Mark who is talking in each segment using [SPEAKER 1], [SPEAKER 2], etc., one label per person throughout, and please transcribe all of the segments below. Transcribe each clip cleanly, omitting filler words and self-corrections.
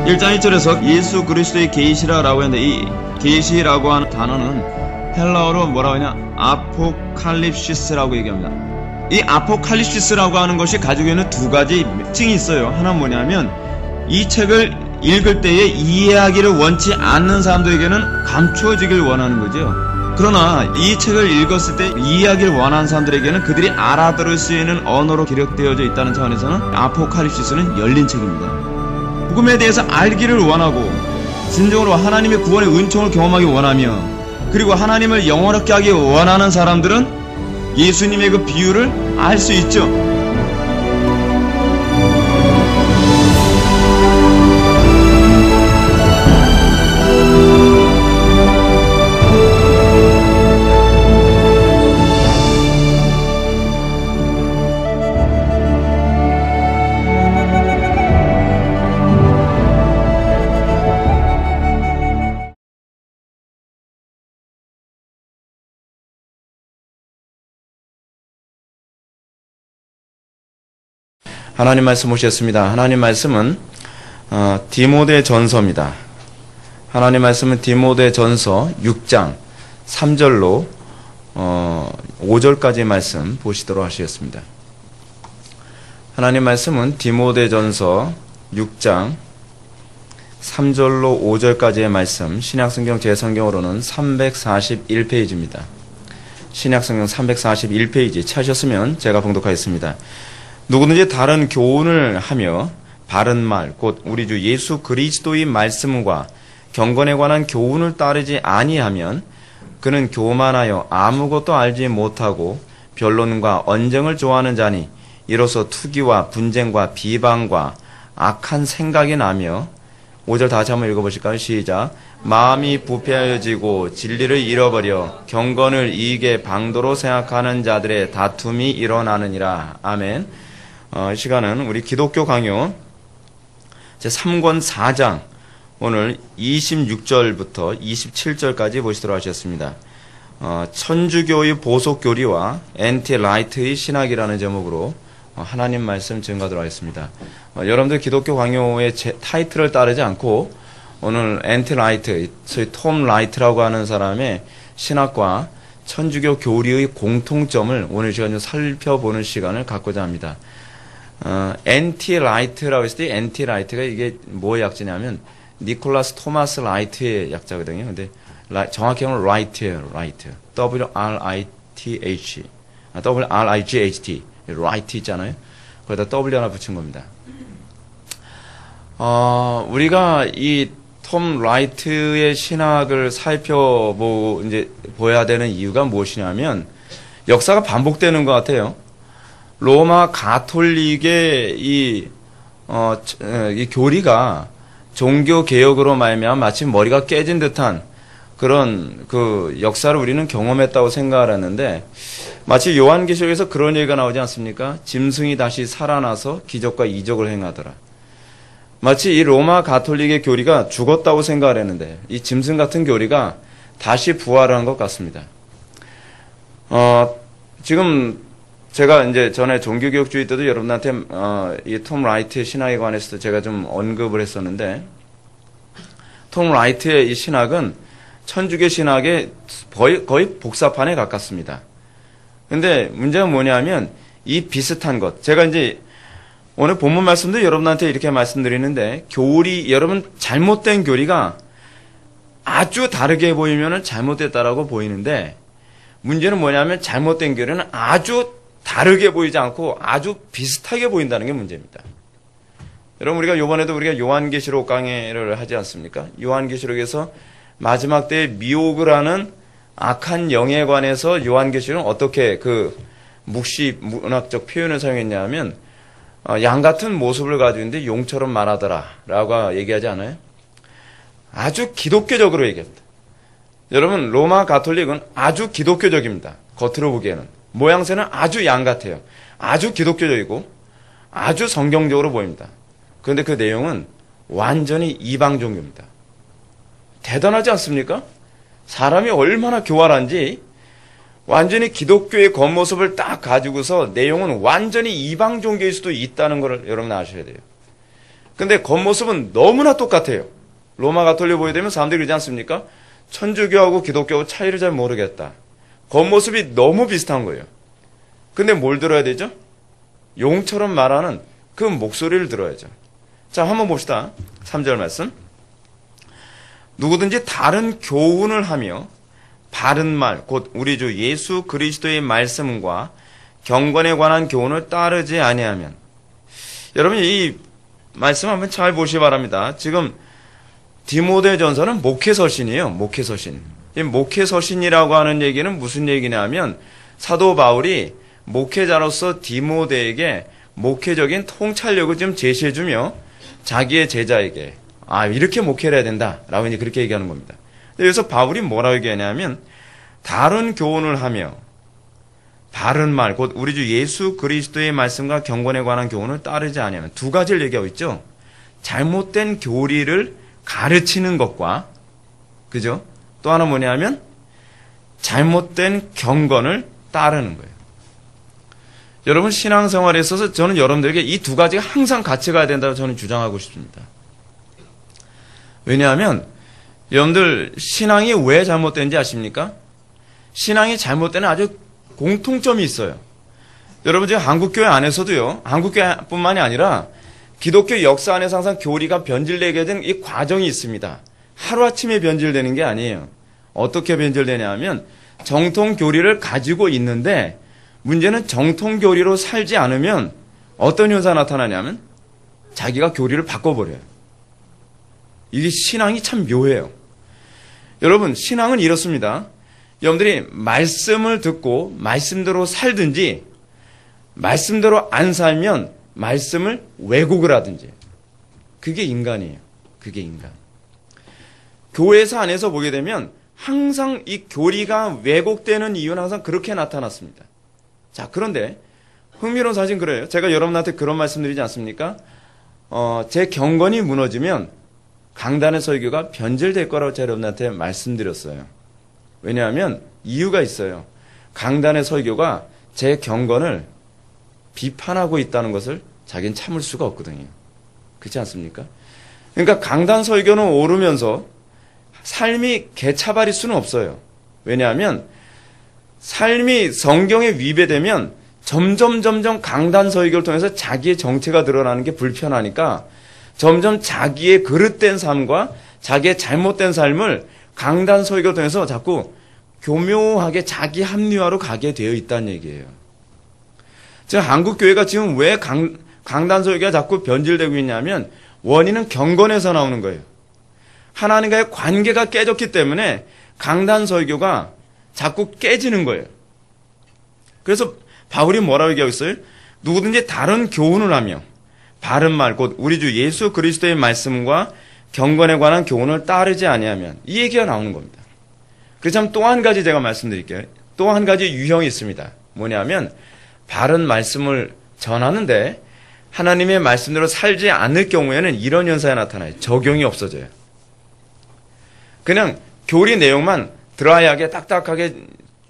[SPEAKER 1] 1장 1절에서 예수 그리스도의 계시라고 했는데 이 계시라고 하는 단어는 헬라어로 뭐라고 하냐? 아포칼립시스라고 얘기합니다. 이 아포칼립시스라고 하는 것이 가지고 있는 두 가지 특징이 있어요. 하나는 뭐냐면 이 책을 읽을 때에 이해하기를 원치 않는 사람들에게는 감추어지길 원하는 거죠. 그러나 이 책을 읽었을 때 이해하기를 원하는 사람들에게는 그들이 알아들을 수 있는 언어로 기록되어져 있다는 차원에서는 아포칼립시스는 열린 책입니다. 복음에 대해서 알기를 원하고 진정으로 하나님의 구원의 은총을 경험하기 원하며 그리고 하나님을 영원하게 하기 원하는 사람들은 예수님의 그 비유를 알 수 있죠.
[SPEAKER 2] 하나님 말씀 오셨습니다. 하나님 말씀은 디모데 전서입니다. 하나님 말씀은 디모데 전서 6장 3절로 5절까지의 말씀 보시도록 하시겠습니다. 하나님 말씀은 디모데 전서 6장 3절로 5절까지의 말씀, 신약성경 제 성경으로는 341페이지입니다. 신약성경 341페이지 찾으셨으면 제가 봉독하겠습니다. 누구든지 다른 교훈을 하며 바른 말, 곧 우리 주 예수 그리스도의 말씀과 경건에 관한 교훈을 따르지 아니하면 그는 교만하여 아무것도 알지 못하고 변론과 언쟁을 좋아하는 자니 이로써 투기와 분쟁과 비방과 악한 생각이 나며 5절 다시 한번 읽어보실까요? 시작. 마음이 부패하여지고 진리를 잃어버려 경건을 이익의 방도로 생각하는 자들의 다툼이 일어나느니라. 아멘. 이 시간은 우리 기독교 강요 제3권 4장 오늘 26절부터 27절까지 보시도록 하셨습니다. 천주교의 보속교리와 엔티라이트의 신학이라는 제목으로 하나님 말씀 증거하도록 하겠습니다. 여러분들 기독교 강요의 타이틀을 따르지 않고 오늘 엔티라이트, 소위 톰 라이트라고 하는 사람의 신학과 천주교 교리의 공통점을 오늘 시간 좀 살펴보는 시간을 갖고자 합니다. 엔티라이트라고 했을 때 엔티라이트가 이게 뭐의 약자냐면 니콜라스 토마스 라이트의 약자거든요. 근데 정확히 하면 라이트예요. 라이트. W-R-I-T-H. W-R-I-G-H-T. 라이트 있잖아요. 거기다 W 하나 붙인 겁니다. 우리가 이 톰 라이트의 신학을 보야 되는 이유가 무엇이냐면 역사가 반복되는 것 같아요. 로마 가톨릭의 이 교리가 종교 개혁으로 말미암아 마치 머리가 깨진 듯한 그런 그 역사를 우리는 경험했다고 생각을 했는데 마치 요한계시록에서 그런 얘기가 나오지 않습니까? 짐승이 다시 살아나서 기적과 이적을 행하더라. 마치 이 로마 가톨릭의 교리가 죽었다고 생각을 했는데 이 짐승 같은 교리가 다시 부활한 것 같습니다. 지금 제가 이제 전에 종교개혁주의 때도 여러분한테 이 톰 라이트의 신학에 관해서도 제가 좀 언급을 했었는데 톰 라이트의 이 신학은 천주교 신학의 거의 복사판에 가깝습니다. 근데 문제가 뭐냐면 이 비슷한 것, 제가 이제 오늘 본문 말씀도 여러분한테 이렇게 말씀드리는데 여러분 잘못된 교리가 아주 다르게 보이면 잘못됐다라고 보이는데 문제는 뭐냐면 잘못된 교리는 아주 다르게 보이지 않고 아주 비슷하게 보인다는 게 문제입니다. 여러분 이번에도 우리가 요한계시록 강해를 하지 않습니까? 요한계시록에서 마지막 때에 미혹을 하는 악한 영에 관해서 요한계시록은 어떻게 그 문학적 표현을 사용했냐면 양 같은 모습을 가지고 있는데 용처럼 말하더라 라고 얘기하지 않아요? 아주 기독교적으로 얘기합니다. 여러분 로마 가톨릭은 아주 기독교적입니다. 겉으로 보기에는 모양새는 아주 양 같아요. 아주 기독교적이고 아주 성경적으로 보입니다. 그런데 그 내용은 완전히 이방 종교입니다. 대단하지 않습니까? 사람이 얼마나 교활한지 완전히 기독교의 겉모습을 딱 가지고서 내용은 완전히 이방 종교일 수도 있다는 걸 여러분 아셔야 돼요. 근데 겉모습은 너무나 똑같아요. 로마 가톨릭 보게 되면 사람들이 그러지 않습니까? 천주교하고 기독교하고 차이를 잘 모르겠다. 겉모습이 너무 비슷한 거예요. 근데 뭘 들어야 되죠? 용처럼 말하는 그 목소리를 들어야죠. 자, 한번 봅시다. 3절 말씀. 누구든지 다른 교훈을 하며 바른 말, 곧 우리 주 예수 그리스도의 말씀과 경건에 관한 교훈을 따르지 아니하면. 여러분, 이 말씀 한번 잘 보시기 바랍니다. 지금 디모데전서는 목회서신이에요. 목회서신. 이 목회서신이라고 하는 얘기는 무슨 얘기냐면 사도 바울이 목회자로서 디모데에게 목회적인 통찰력을 좀 제시해주며 자기의 제자에게 이렇게 목회를 해야 된다라고 이제 그렇게 얘기하는 겁니다. 여기서 바울이 뭐라고 얘기하냐면 다른 교훈을 하며 바른 말, 곧 우리 주 예수 그리스도의 말씀과 경건에 관한 교훈을 따르지 아니하면 두 가지를 얘기하고 있죠. 잘못된 교리를 가르치는 것과 그죠? 또 하나 뭐냐면 잘못된 경건을 따르는 거예요. 여러분 신앙생활에 있어서 저는 여러분들에게 이 두 가지가 항상 같이 가야 된다고 저는 주장하고 싶습니다. 왜냐하면 여러분들 신앙이 왜 잘못된지 아십니까? 신앙이 잘못되는 아주 공통점이 있어요. 여러분 지금 한국교회 안에서도요. 한국교회뿐만이 아니라 기독교 역사 안에서 항상 교리가 변질되게 된 이 과정이 있습니다. 하루아침에 변질되는 게 아니에요. 어떻게 변질되냐 하면 정통 교리를 가지고 있는데 문제는 정통 교리로 살지 않으면 어떤 현상이 나타나냐면 자기가 교리를 바꿔버려요. 이게 신앙이 참 묘해요. 여러분 신앙은 이렇습니다. 여러분들이 말씀을 듣고 말씀대로 살든지 말씀대로 안 살면 말씀을 왜곡을 하든지 그게 인간이에요. 그게 인간. 교회에서 안에서 보게 되면 항상 이 교리가 왜곡되는 이유는 항상 그렇게 나타났습니다. 자, 그런데 흥미로운 사실은 그래요. 제가 여러분한테 그런 말씀드리지 않습니까? 제 경건이 무너지면 강단의 설교가 변질될 거라고 제가 여러분한테 말씀드렸어요. 왜냐하면 이유가 있어요. 강단의 설교가 제 경건을 비판하고 있다는 것을 자기는 참을 수가 없거든요. 그렇지 않습니까? 그러니까 강단 설교는 오르면서 삶이 개차발일 수는 없어요. 왜냐하면 삶이 성경에 위배되면 점점 강단 설교를 통해서 자기의 정체가 드러나는 게 불편하니까 점점 자기의 그릇된 삶과 자기의 잘못된 삶을 강단 설교를 통해서 자꾸 교묘하게 자기 합리화로 가게 되어 있다는 얘기예요. 즉 한국교회가 지금 왜 강단 설교가 자꾸 변질되고 있냐면 원인은 경건에서 나오는 거예요. 하나님과의 관계가 깨졌기 때문에 강단 설교가 자꾸 깨지는 거예요. 그래서 바울이 뭐라고 얘기하고 있어요? 누구든지 다른 교훈을 하며 바른 말, 곧 우리 주 예수 그리스도의 말씀과 경건에 관한 교훈을 따르지 아니하면 이 얘기가 나오는 겁니다. 그래서 또 한 가지 제가 말씀드릴게요. 또 한 가지 유형이 있습니다. 뭐냐면 바른 말씀을 전하는데 하나님의 말씀대로 살지 않을 경우에는 이런 현상이 나타나요. 적용이 없어져요. 그냥 교리 내용만 드라이하게 딱딱하게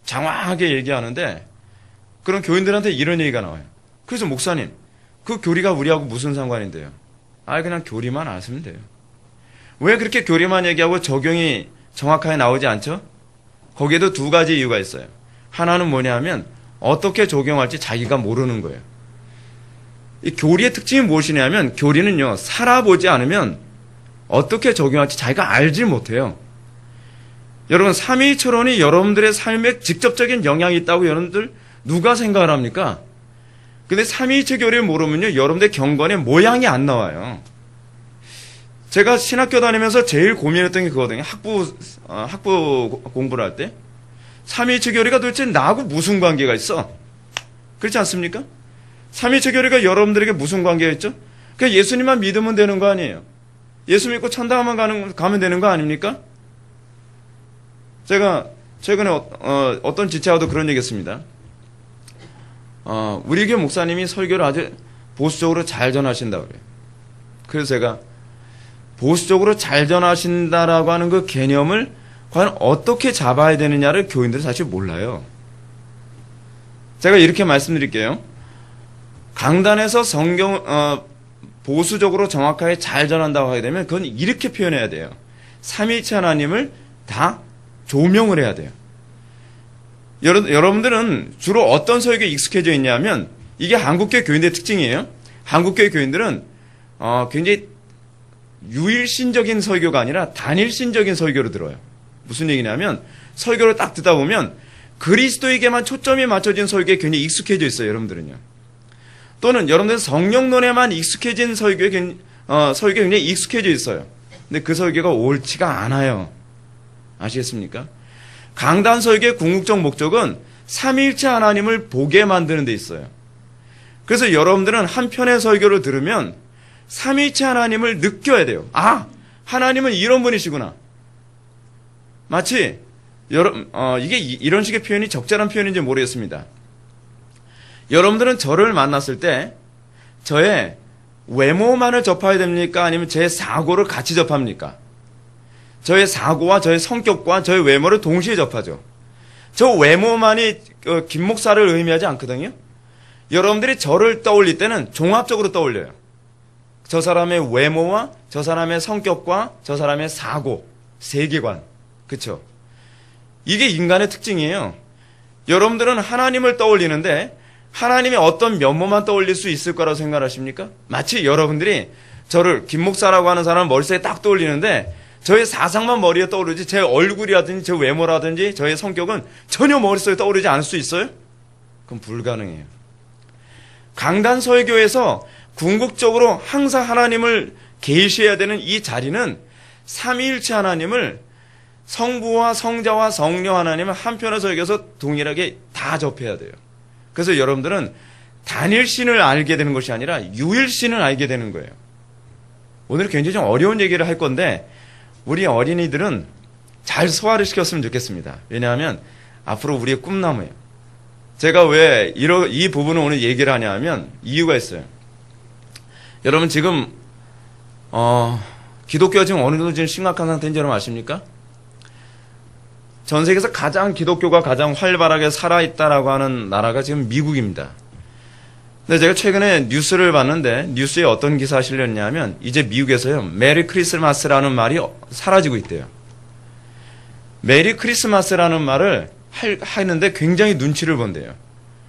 [SPEAKER 2] 장황하게 얘기하는데 그런 교인들한테 이런 얘기가 나와요. 그래서 목사님 그 교리가 우리하고 무슨 상관인데요? 그냥 교리만 아시면 돼요. 왜 그렇게 교리만 얘기하고 적용이 정확하게 나오지 않죠? 거기에도 두 가지 이유가 있어요. 하나는 뭐냐면 어떻게 적용할지 자기가 모르는 거예요. 이 교리의 특징이 무엇이냐면 교리는요 살아보지 않으면 어떻게 적용할지 자기가 알지 못해요. 여러분 삼위일체론이 여러분들의 삶에 직접적인 영향이 있다고 여러분들 누가 생각을 합니까? 근데 삼위일체 교리를 모르면요 여러분들 경건의 모양이 안 나와요. 제가 신학교 다니면서 제일 고민했던 게 그거거든요. 학부 공부를 할 때 삼위일체 교리가 도대체 나하고 무슨 관계가 있어? 그렇지 않습니까? 삼위일체 교리가 여러분들에게 무슨 관계가 있죠? 그냥 예수님만 믿으면 되는 거 아니에요? 예수 믿고 천당만 가면 되는 거 아닙니까? 제가 최근에 어떤 지체와도 그런 얘기 했습니다. 우리 교회 목사님이 설교를 아주 보수적으로 잘 전하신다고 그래요. 그래서 제가 보수적으로 잘 전하신다라고 하는 그 개념을 과연 어떻게 잡아야 되느냐를 교인들은 사실 몰라요. 제가 이렇게 말씀드릴게요. 강단에서 보수적으로 정확하게 잘 전한다고 하게 되면 그건 이렇게 표현해야 돼요. 삼위일체 하나님을 다 조명을 해야 돼요. 여러분들은 주로 어떤 설교에 익숙해져 있냐면 이게 한국교회 교인들의 특징이에요. 한국교회 교인들은 굉장히 유일신적인 설교가 아니라 단일신적인 설교를 들어요. 무슨 얘기냐면 설교를 딱 듣다 보면 그리스도에게만 초점이 맞춰진 설교에 굉장히 익숙해져 있어요. 여러분들은요. 또는 여러분들은 성령론에만 익숙해진 설교에 굉장히 익숙해져 있어요. 근데 그 설교가 옳지가 않아요. 아시겠습니까? 강단 설교의 궁극적 목적은 삼위일체 하나님을 보게 만드는 데 있어요. 그래서 여러분들은 한 편의 설교를 들으면 삼위일체 하나님을 느껴야 돼요. 아, 하나님은 이런 분이시구나. 마치 이게 이런 식의 표현이 적절한 표현인지 모르겠습니다. 여러분들은 저를 만났을 때 저의 외모만을 접해야 됩니까? 아니면 제 사고를 같이 접합니까? 저의 사고와 저의 성격과 저의 외모를 동시에 접하죠. 저 외모만이 김 목사를 의미하지 않거든요. 여러분들이 저를 떠올릴 때는 종합적으로 떠올려요. 저 사람의 외모와 저 사람의 성격과 저 사람의 사고, 세계관. 그렇죠? 이게 인간의 특징이에요. 여러분들은 하나님을 떠올리는데 하나님의 어떤 면모만 떠올릴 수 있을 거라고 생각하십니까? 마치 여러분들이 저를 김 목사라고 하는 사람을 머릿속에 딱 떠올리는데 저의 사상만 머리에 떠오르지 제 얼굴이라든지 제 외모라든지 저의 성격은 전혀 머릿속에 떠오르지 않을 수 있어요? 그건 불가능해요. 강단 설교에서 궁극적으로 항상 하나님을 계시해야 되는 이 자리는 삼위일체 하나님을 성부와 성자와 성령 하나님을 한편의 설교에서 동일하게 다 접해야 돼요. 그래서 여러분들은 단일신을 알게 되는 것이 아니라 유일신을 알게 되는 거예요. 오늘 굉장히 좀 어려운 얘기를 할 건데 우리 어린이들은 잘 소화를 시켰으면 좋겠습니다. 왜냐하면 앞으로 우리의 꿈나무예요. 제가 왜 이 부분을 오늘 얘기를 하냐 하면 이유가 있어요. 여러분 지금 기독교가 지금 어느 정도 지금 심각한 상태인지 여러분 아십니까? 전 세계에서 기독교가 가장 활발하게 살아있다라고 하는 나라가 지금 미국입니다. 근데 제가 최근에 뉴스를 봤는데 뉴스에 어떤 기사가 실렸냐면 이제 미국에서요 메리 크리스마스라는 말이 사라지고 있대요. 메리 크리스마스라는 말을 하는데 굉장히 눈치를 본대요.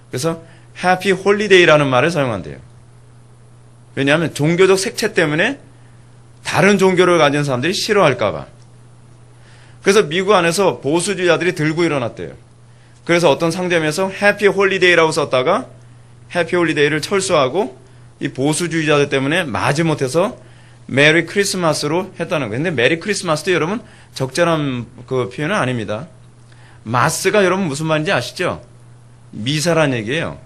[SPEAKER 2] 그래서 해피 홀리데이라는 말을 사용한대요. 왜냐하면 종교적 색채 때문에 다른 종교를 가진 사람들이 싫어할까봐. 그래서 미국 안에서 보수주의자들이 들고 일어났대요. 그래서 어떤 상점에서 해피 홀리데이라고 썼다가 해피 홀리데이를 철수하고 이 보수주의자들 때문에 마지못해서 메리 크리스마스로 했다는 거예요. 근데 메리 크리스마스도 여러분 적절한 그 표현은 아닙니다. 마스가 여러분 무슨 말인지 아시죠? 미사란 얘기예요.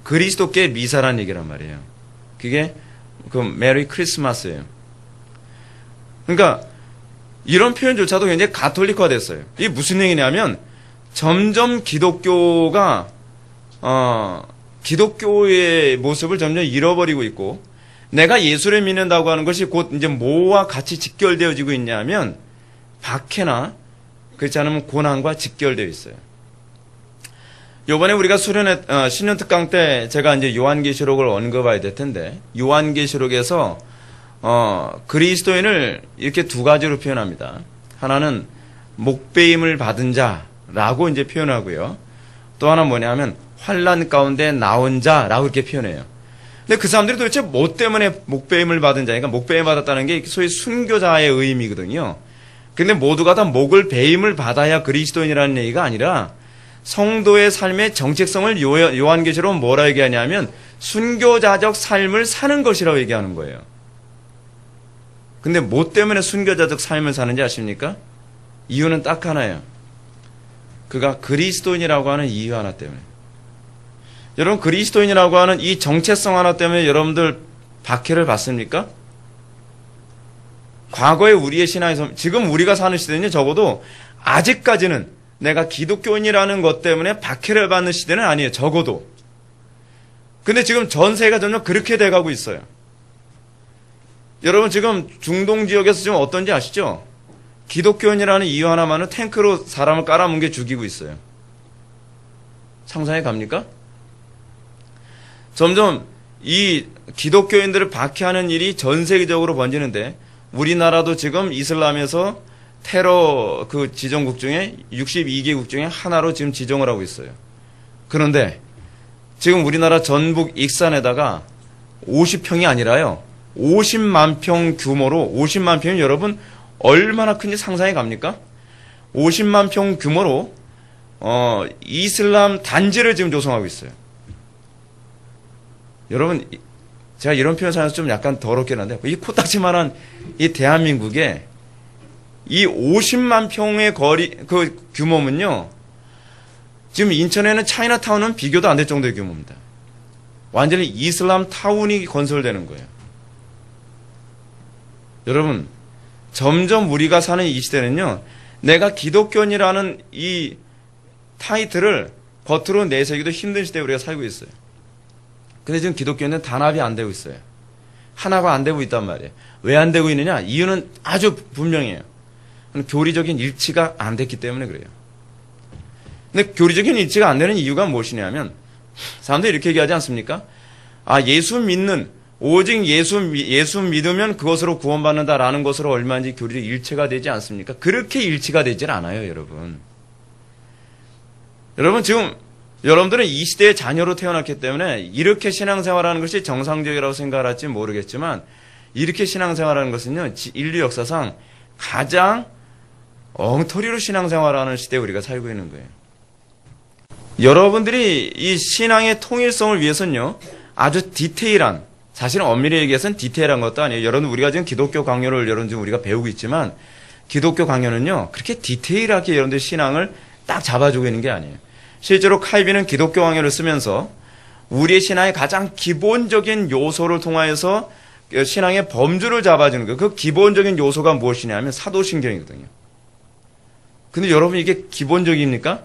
[SPEAKER 2] 그리스도께 미사란 얘기란 말이에요. 그게 그 메리 크리스마스예요. 그러니까 이런 표현조차도 굉장히 가톨릭화 됐어요. 이게 무슨 얘기냐면 점점 기독교가 기독교의 모습을 점점 잃어버리고 있고 내가 예수를 믿는다고 하는 것이 곧 이제 뭐와 같이 직결되어지고 있냐면 박해나 그렇지 않으면 고난과 직결되어 있어요. 요번에 우리가 신년 특강 때 제가 이제 요한계시록을 언급해야 될 텐데 요한계시록에서 그리스도인을 이렇게 두 가지로 표현합니다. 하나는 목배임을 받은 자라고 이제 표현하고요. 또 하나 뭐냐면 환난 가운데 나온 자라고 이렇게 표현해요. 근데 그 사람들이 도대체 뭐 때문에 목배임을 받은 자니까 목배임 받았다는 게 소위 순교자의 의미거든요. 근데 모두가 다 목을 배임을 받아야 그리스도인이라는 얘기가 아니라 성도의 삶의 정체성을 요한계시록은 뭐라 얘기하냐면 순교자적 삶을 사는 것이라고 얘기하는 거예요. 근데 뭐 때문에 순교자적 삶을 사는지 아십니까? 이유는 딱 하나예요. 그가 그리스도인이라고 하는 이유 하나 때문에. 여러분 그리스도인이라고 하는 이 정체성 하나 때문에 여러분들 박해를 받습니까? 과거에 우리의 신앙에서 지금 우리가 사는 시대는 적어도 아직까지는 내가 기독교인이라는 것 때문에 박해를 받는 시대는 아니에요. 적어도. 근데 지금 전 세계가 점점 그렇게 돼가고 있어요. 여러분 지금 중동 지역에서 지금 어떤지 아시죠? 기독교인이라는 이유 하나만은 탱크로 사람을 깔아뭉개 죽이고 있어요. 상상해 갑니까? 점점 이 기독교인들을 박해하는 일이 전 세계적으로 번지는데 우리나라도 지금 이슬람에서 테러 그 지정국 중에 62개국 중에 하나로 지금 지정을 하고 있어요. 그런데 지금 우리나라 전북 익산에다가 50평이 아니라요. 50만 평 규모로 50만 평이 여러분 얼마나 큰지 상상이 갑니까? 50만 평 규모로 이슬람 단지를 지금 조성하고 있어요. 여러분 제가 이런 표현 사용해서 좀 약간 더럽긴 한데 이 코딱지만한 이 대한민국에 이 50만 평의 거리 그 규모면요. 지금 인천에는 차이나타운은 비교도 안 될 정도의 규모입니다. 완전히 이슬람 타운이 건설되는 거예요. 여러분 점점 우리가 사는 이 시대는요. 내가 기독교인이라는 이 타이틀을 겉으로 내세우기도 힘든 시대에 우리가 살고 있어요. 근데 지금 기독교인은 단합이 안 되고 있어요. 하나가 안 되고 있단 말이에요. 왜 안 되고 있느냐? 이유는 아주 분명해요. 교리적인 일치가 안 됐기 때문에 그래요. 근데 교리적인 일치가 안 되는 이유가 무엇이냐면 사람들이 이렇게 얘기하지 않습니까? 아, 예수 믿는 오직 예수 믿으면 그것으로 구원받는다라는 것으로 얼마인지 교리적 일치가 되지 않습니까? 그렇게 일치가 되질 않아요, 여러분. 여러분 지금 여러분들은 이 시대의 자녀로 태어났기 때문에 이렇게 신앙생활하는 것이 정상적이라고 생각할지 모르겠지만 이렇게 신앙생활하는 것은요 인류 역사상 가장 엉터리로 신앙생활하는 시대에 우리가 살고 있는 거예요. 여러분들이 이 신앙의 통일성을 위해서는요 아주 디테일한 사실은 엄밀히 얘기해서는 디테일한 것도 아니에요. 여러분 우리가 지금 기독교 강요를 여러분 지금 우리가 배우고 있지만 기독교 강요는요 그렇게 디테일하게 여러분들 신앙을 딱 잡아주고 있는 게 아니에요. 실제로 칼빈은 기독교 강요를 쓰면서 우리의 신앙의 가장 기본적인 요소를 통하여서 신앙의 범주를 잡아주는 거예요. 그 기본적인 요소가 무엇이냐면 사도신경이거든요. 근데 여러분 이게 기본적입니까?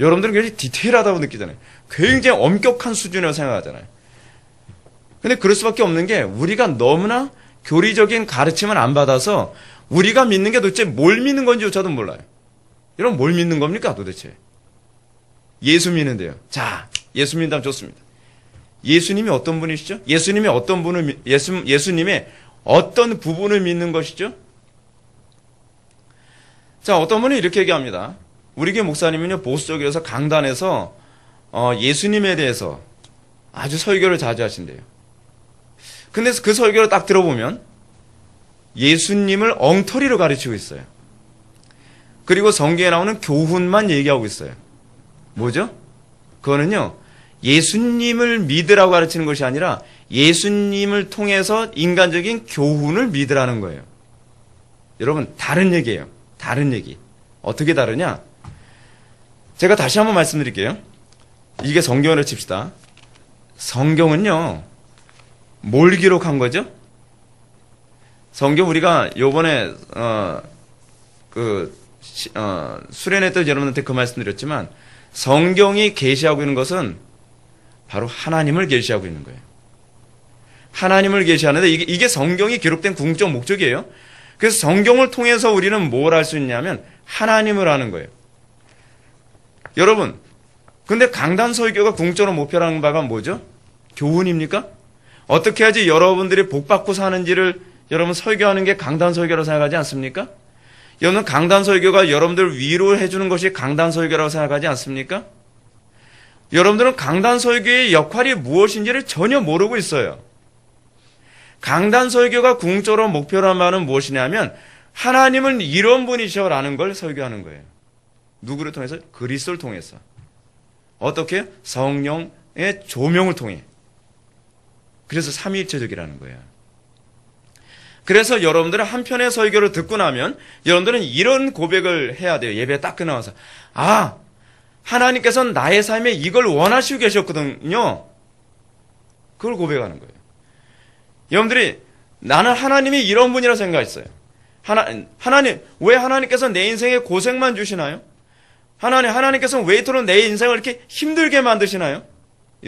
[SPEAKER 2] 여러분들은 굉장히 디테일하다고 느끼잖아요. 굉장히 엄격한 수준이라고 생각하잖아요. 근데 그럴 수밖에 없는 게 우리가 너무나 교리적인 가르침을 안 받아서 우리가 믿는 게 도대체 뭘 믿는 건지조차도 몰라요. 여러분 뭘 믿는 겁니까 도대체? 예수 믿는데요. 자, 예수 믿는다면 좋습니다. 예수님이 어떤 분이시죠? 예수님의 어떤 부분을 믿는 것이죠? 자, 어떤 분은 이렇게 얘기합니다. 우리 교회 목사님은요, 보수적이라서 강단에서, 예수님에 대해서 아주 설교를 자주 하신대요. 근데 그 설교를 딱 들어보면, 예수님을 엉터리로 가르치고 있어요. 그리고 성경에 나오는 교훈만 얘기하고 있어요. 뭐죠? 그거는요, 예수님을 믿으라고 가르치는 것이 아니라 예수님을 통해서 인간적인 교훈을 믿으라는 거예요. 여러분, 다른 얘기예요. 다른 얘기. 어떻게 다르냐? 제가 다시 한번 말씀드릴게요. 이게 성경으로 칩시다. 성경은요, 뭘 기록한 거죠? 성경 우리가 요번에, 수련회 때 여러분한테 그 말씀 드렸지만, 성경이 계시하고 있는 것은 바로 하나님을 계시하고 있는 거예요. 하나님을 계시하는데 이게 성경이 기록된 궁극적 목적이에요. 그래서 성경을 통해서 우리는 뭘 할 수 있냐면 하나님을 아는 거예요. 여러분, 근데 강단 설교가 궁극적으로 목표라는 바가 뭐죠? 교훈입니까? 어떻게 해야지 여러분들이 복받고 사는지를 여러분 설교하는 게 강단 설교라고 생각하지 않습니까? 여러분 강단 설교가 여러분들 위로해 주는 것이 강단 설교라고 생각하지 않습니까? 여러분들은 강단 설교의 역할이 무엇인지를 전혀 모르고 있어요. 강단 설교가 궁극적으로 목표란 말은 무엇이냐면 하나님은 이런 분이셔라는 걸 설교하는 거예요. 누구를 통해서? 그리스도를 통해서. 어떻게? 성령의 조명을 통해. 그래서 삼위일체적이라는 거예요. 그래서 여러분들은 한 편의 설교를 듣고 나면 여러분들은 이런 고백을 해야 돼요. 예배 딱 끝나와서. 아, 하나님께서는 나의 삶에 이걸 원하시고 계셨거든요. 그걸 고백하는 거예요. 여러분들이 나는 하나님이 이런 분이라고 생각했어요. 하나님, 왜 하나님께서 내 인생에 고생만 주시나요? 하나님께서는 왜 이토록 내 인생을 이렇게 힘들게 만드시나요?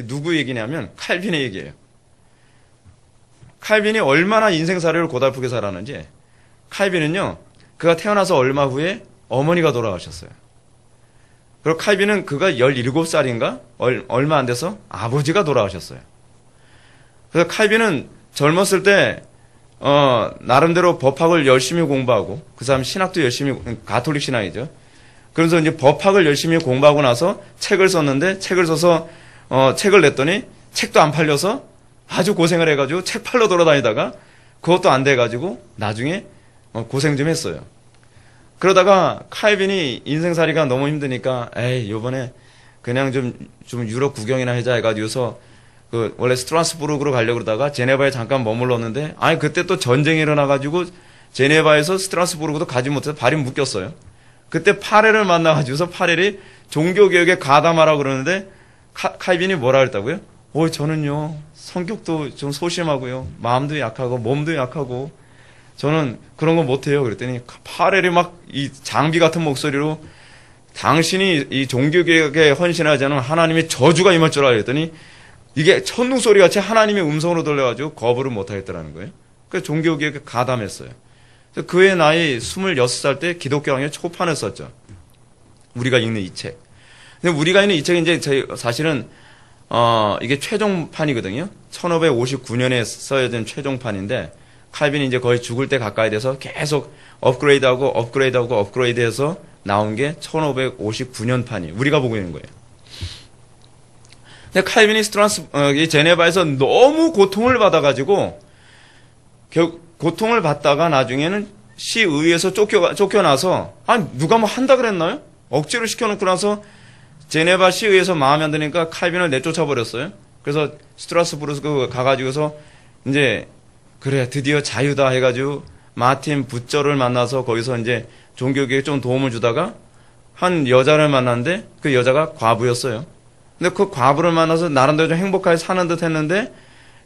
[SPEAKER 2] 누구 얘기냐면 칼빈의 얘기예요. 칼빈이 얼마나 인생살이를 고달프게 살았는지 칼빈은요, 그가 태어나서 얼마 후에 어머니가 돌아가셨어요. 그리고 칼빈은 그가 17살인가? 얼마 안 돼서 아버지가 돌아가셨어요. 그래서 칼빈은 젊었을 때 나름대로 법학을 열심히 공부하고 그 사람 신학도 열심히 가톨릭 신학이죠. 그래서 이제 법학을 열심히 공부하고 나서 책을 썼는데 책을 써서 책을 냈더니 책도 안 팔려서 아주 고생을 해가지고 책 팔러 돌아다니다가 그것도 안 돼가지고 나중에 고생 좀 했어요. 그러다가 칼빈이 인생살이가 너무 힘드니까 에이 요번에 그냥 좀 유럽 구경이나 하자 해가지고서 원래 스트라스부르크로 가려고 그러다가 제네바에 잠깐 머물렀는데 아니 그때 또 전쟁이 일어나가지고 제네바에서 스트라스부르크도 가지 못해서 발이 묶였어요. 그때 파렐을 만나가지고서 파렐이 종교개혁에 가담하라고 그러는데 칼빈이 뭐라 그랬다고요? 저는요 성격도 좀 소심하고요 마음도 약하고 몸도 약하고 저는 그런 거 못해요. 그랬더니 파렐이 막 이 장비 같은 목소리로 당신이 이 종교개혁에 헌신하지 않으면 하나님의 저주가 임할 줄 알아 그랬더니 이게 천둥소리 같이 하나님의 음성으로 들려가지고 거부를 못하겠더라는 거예요. 그래서 종교개혁에 가담했어요. 그의 나이 26살 때 기독교 강의 초판을 썼죠. 우리가 읽는 이 책. 근데 우리가 읽는 이 책이 이제 사실은 이게 최종판이거든요. 1559년에 써야된 최종판인데 칼빈이 이제 거의 죽을 때 가까이 돼서 계속 업그레이드해서 나온 게 1559년 판이 우리가 보고 있는 거예요. 근데 칼빈이 제네바에서 너무 고통을 받아가지고 고통을 받다가 나중에는 시의회에서 쫓겨나서 누가 뭐 한다 그랬나요? 억지로 시켜놓고 나서 제네바 시의회에서 마음에 안 드니까 칼빈을 내쫓아 버렸어요. 그래서 스트라스부르크 가가지고서 이제 그래 드디어 자유다 해가지고 마틴 부처를 만나서 거기서 이제 종교개혁에 좀 도움을 주다가 한 여자를 만났는데 그 여자가 과부였어요. 근데 그 과부를 만나서 나름대로 좀 행복하게 사는 듯 했는데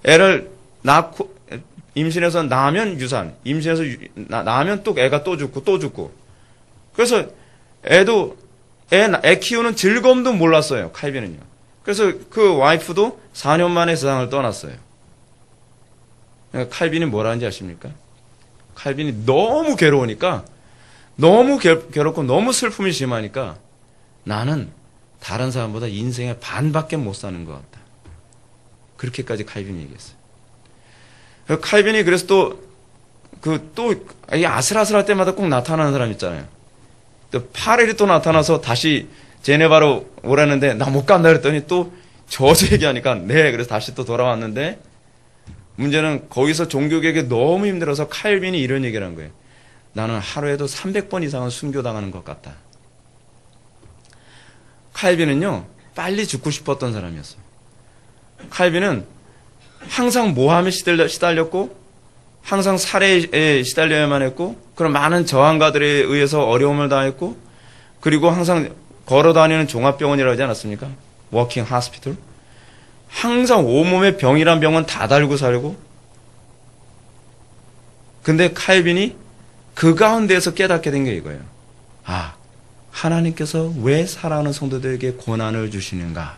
[SPEAKER 2] 애를 낳고 임신해서 낳으면 유산, 임신해서 낳으면 또 애가 또 죽고. 그래서 애 키우는 즐거움도 몰랐어요. 칼빈은요. 그래서 그 와이프도 4년 만에 세상을 떠났어요. 칼빈이 뭐라는지 아십니까? 칼빈이 너무 괴로우니까, 너무 괴롭고 너무 슬픔이 심하니까 나는 다른 사람보다 인생의 반밖에 못 사는 것 같다. 그렇게까지 칼빈이 얘기했어요. 칼빈이 그래서 이 아슬아슬할 때마다 꼭 나타나는 사람 있잖아요. 또 파렐이 또 나타나서 다시 제네바로 오라는데 나 못 간다 그랬더니 또 저주 얘기하니까 네, 그래서 다시 또 돌아왔는데 문제는 거기서 종교개혁이 너무 힘들어서 칼빈이 이런 얘기를 한 거예요. 나는 하루에도 300번 이상은 순교당하는 것 같다. 칼빈은요, 빨리 죽고 싶었던 사람이었어요. 칼빈은 항상 모함에 시달렸고, 항상 살해에 시달려야만 했고, 그런 많은 저항가들에 의해서 어려움을 당했고, 그리고 항상 걸어다니는 종합병원이라고 하지 않았습니까? 워킹 하스피털. 항상 온몸에 병이란 병은 다 달고 살고, 근데 칼빈이 그 가운데에서 깨닫게 된 게 이거예요. 하나님께서 왜 사랑하는 성도들에게 고난을 주시는가?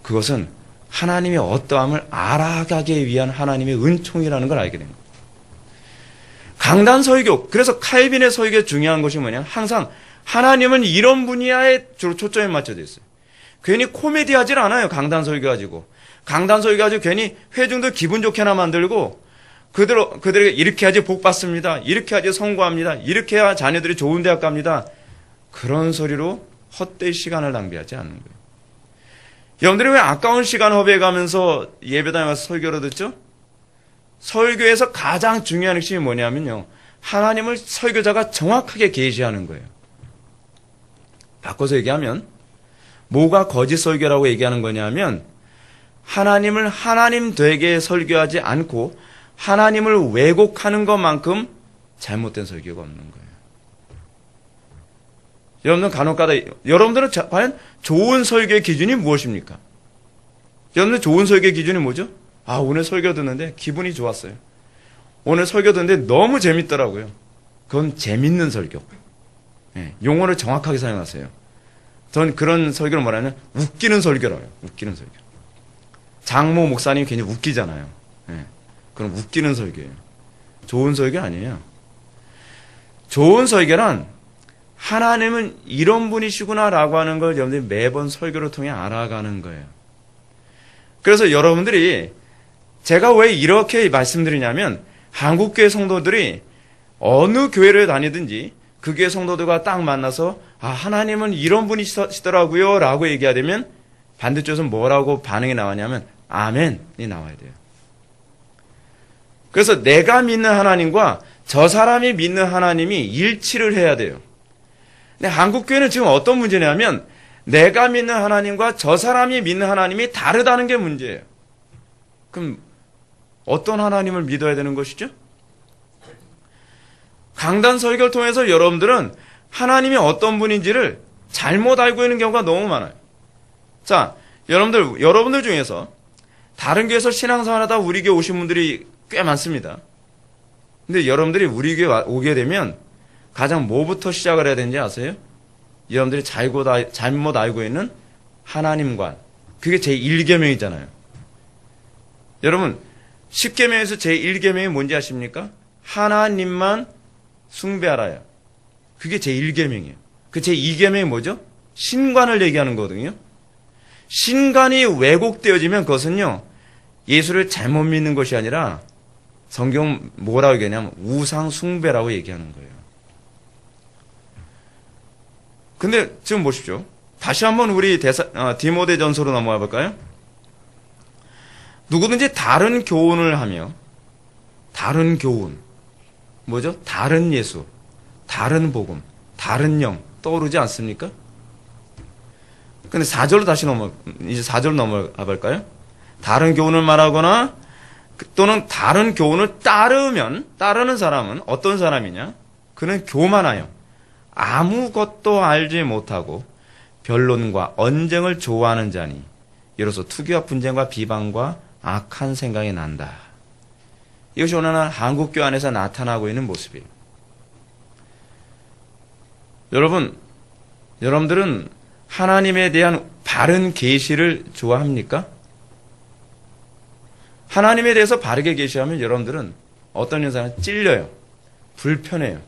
[SPEAKER 2] 그것은 하나님의 어떠함을 알아가기 위한 하나님의 은총이라는 걸 알게 된 거예요. 강단 설교, 그래서 칼빈의 설교에 중요한 것이 뭐냐면 항상 하나님은 이런 분야에 주로 초점이 맞춰져 있어요. 괜히 코미디 하질 않아요. 강단 설교 가지고. 강단 설교 가지고 괜히 회중들 기분 좋게나 만들고 그들에게 이렇게 하지 복 받습니다. 이렇게 하지 성공합니다. 이렇게 해야 자녀들이 좋은 대학 갑니다. 그런 소리로 헛되이 시간을 낭비하지 않는 거예요. 여러분들이 왜 아까운 시간 허비해가면서 예배당에 와서 설교를 듣죠? 설교에서 가장 중요한 핵심이 뭐냐면요. 하나님을 설교자가 정확하게 계시하는 거예요. 바꿔서 얘기하면 뭐가 거짓 설교라고 얘기하는 거냐면 하나님을 하나님 되게 설교하지 않고 하나님을 왜곡하는 것만큼 잘못된 설교가 없는 거예요. 여러분들 간혹가다 여러분들은 과연 좋은 설교의 기준이 무엇입니까? 여러분들 좋은 설교의 기준이 뭐죠? 오늘 설교 듣는데 기분이 좋았어요. 오늘 설교 듣는데 너무 재밌더라고요. 그건 재밌는 설교. 네, 용어를 정확하게 사용하세요. 전 그런 설교를 뭐라면 웃기는 설교라고 해요. 웃기는 설교. 장모 목사님이 괜히 웃기잖아요. 네, 그럼 웃기는 설교예요. 좋은 설교 아니에요. 좋은 설교란 하나님은 이런 분이시구나라고 하는 걸 여러분들이 매번 설교를 통해 알아가는 거예요. 그래서 여러분들이 제가 왜 이렇게 말씀드리냐면 한국교회 성도들이 어느 교회를 다니든지 그 교회 성도들과 딱 만나서 하나님은 이런 분이시더라고요 라고 얘기하면 반대쪽에서 뭐라고 반응이 나왔냐면 아멘이 나와야 돼요. 그래서 내가 믿는 하나님과 저 사람이 믿는 하나님이 일치를 해야 돼요. 근데 한국교회는 지금 어떤 문제냐면 내가 믿는 하나님과 저 사람이 믿는 하나님이 다르다는 게 문제예요. 그럼 어떤 하나님을 믿어야 되는 것이죠? 강단 설교를 통해서 여러분들은 하나님이 어떤 분인지를 잘못 알고 있는 경우가 너무 많아요. 자, 여러분들 중에서 다른 교회에서 신앙생활하다 우리 교회 오신 분들이 꽤 많습니다. 근데 여러분들이 우리 교회 오게 되면 가장 뭐부터 시작을 해야 되는지 아세요? 여러분들이 잘못 알고 있는 하나님관. 그게 제1계명이잖아요. 여러분 10계명에서 제1계명이 뭔지 아십니까? 하나님만 숭배하라요. 그게 제1계명이에요. 그 제2계명이 뭐죠? 신관을 얘기하는 거거든요. 신관이 왜곡되어지면 그것은요 예수를 잘못 믿는 것이 아니라 성경 뭐라고 얘기하냐면 우상 숭배라고 얘기하는 거예요. 근데 지금 보십시오. 다시 한번 우리 디모데전서로 넘어가 볼까요? 누구든지 다른 교훈을 하며 다른 교훈 뭐죠? 다른 예수, 다른 복음, 다른 영 떠오르지 않습니까? 근데 4절로 이제 4절로 넘어가 볼까요? 다른 교훈을 말하거나 또는 다른 교훈을 따르는 사람은 어떤 사람이냐? 그는 교만하여 아무것도 알지 못하고 변론과 언쟁을 좋아하는 자니 이로써 투기와 분쟁과 비방과 악한 생각이 난다. 이것이 오늘날 한국교회 안에서 나타나고 있는 모습이에요. 여러분들은 하나님에 대한 바른 계시를 좋아합니까? 하나님에 대해서 바르게 계시하면 여러분들은 어떤 현상은 찔려요. 불편해요.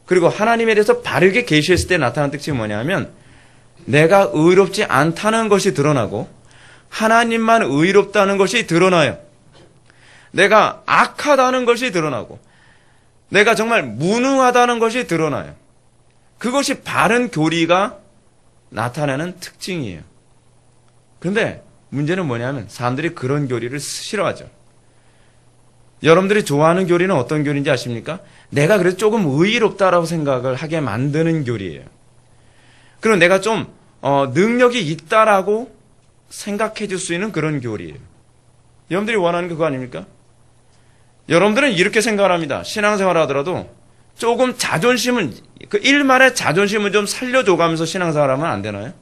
[SPEAKER 2] 그리고 하나님에 대해서 바르게 계시했을 때 나타나는 특징이 뭐냐면 내가 의롭지 않다는 것이 드러나고 하나님만 의롭다는 것이 드러나요. 내가 악하다는 것이 드러나고 내가 정말 무능하다는 것이 드러나요. 그것이 바른 교리가 나타나는 특징이에요. 그런데 문제는 뭐냐면 사람들이 그런 교리를 싫어하죠. 여러분들이 좋아하는 교리는 어떤 교리인지 아십니까? 내가 그래도 조금 의롭다라고 생각을 하게 만드는 교리예요. 그리고 내가 좀 능력이 있다라고 생각해 줄 수 있는 그런 교리예요. 여러분들이 원하는 게 그거 아닙니까? 여러분들은 이렇게 생각을 합니다. 신앙생활을 하더라도 조금 그 일말의 자존심을 좀 살려줘가면서 신앙생활을 하면 안 되나요?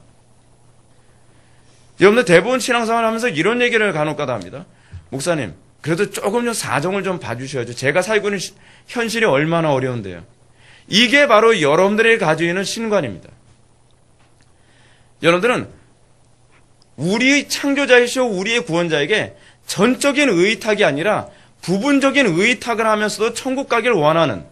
[SPEAKER 2] 여러분들 대부분 신앙생활을 하면서 이런 얘기를 간혹가다 합니다. 목사님, 그래도 조금 좀 사정을 좀 봐주셔야죠. 제가 살고 있는 현실이 얼마나 어려운데요. 이게 바로 여러분들이 가지고 있는 신관입니다. 여러분들은 우리의 창조자이시오 우리의 구원자에게 전적인 의탁이 아니라 부분적인 의탁을 하면서도 천국 가기를 원하는,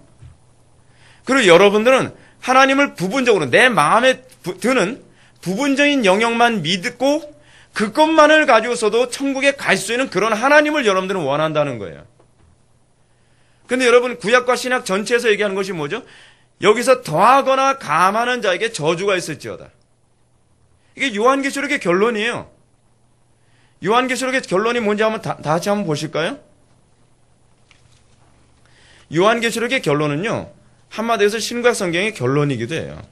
[SPEAKER 2] 그리고 여러분들은 하나님을 부분적으로 내 마음에 드는 부분적인 영역만 믿고 그것만을 가지고서도 천국에 갈 수 있는 그런 하나님을 여러분들은 원한다는 거예요. 근데 여러분 구약과 신약 전체에서 얘기하는 것이 뭐죠? 여기서 더하거나 감하는 자에게 저주가 있을지어다. 이게 요한계시록의 결론이에요. 요한계시록의 결론이 뭔지 한번 다 같이 한번 보실까요? 요한계시록의 결론은요, 한마디로 해서 신구약 성경의 결론이기도 해요.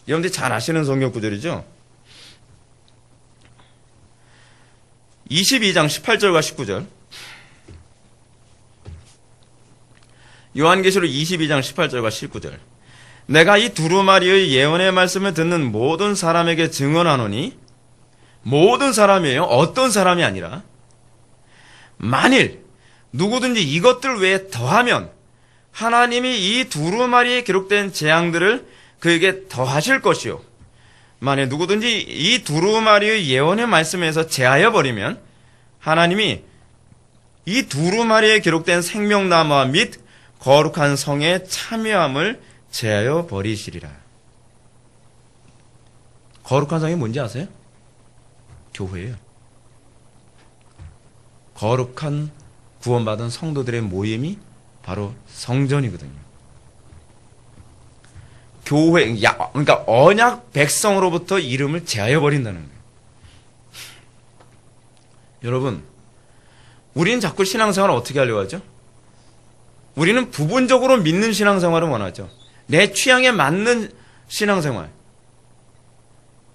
[SPEAKER 2] 여러분들이 잘 아시는 성경 구절이죠? 22장 18절과 19절. 요한계시록 22장 18절과 19절. 내가 이 두루마리의 예언의 말씀을 듣는 모든 사람에게 증언하노니, 모든 사람이에요. 어떤 사람이 아니라, 만일 누구든지 이것들 외에 더하면 하나님이 이 두루마리에 기록된 재앙들을 그에게 더하실 것이요. 만일 누구든지 이 두루마리의 예언의 말씀에서 제하여 버리면 하나님이 이 두루마리에 기록된 생명나무와 및 거룩한 성의 참여함을 제하여 버리시리라. 거룩한 성이 뭔지 아세요? 교회예요. 거룩한 구원받은 성도들의 모임이 바로 성전이거든요. 교회, 그러니까 언약 백성으로부터 이름을 제하여 버린다는 거예요. 여러분, 우리는 자꾸 신앙생활을 어떻게 하려고 하죠? 우리는 부분적으로 믿는 신앙생활을 원하죠. 내 취향에 맞는 신앙생활.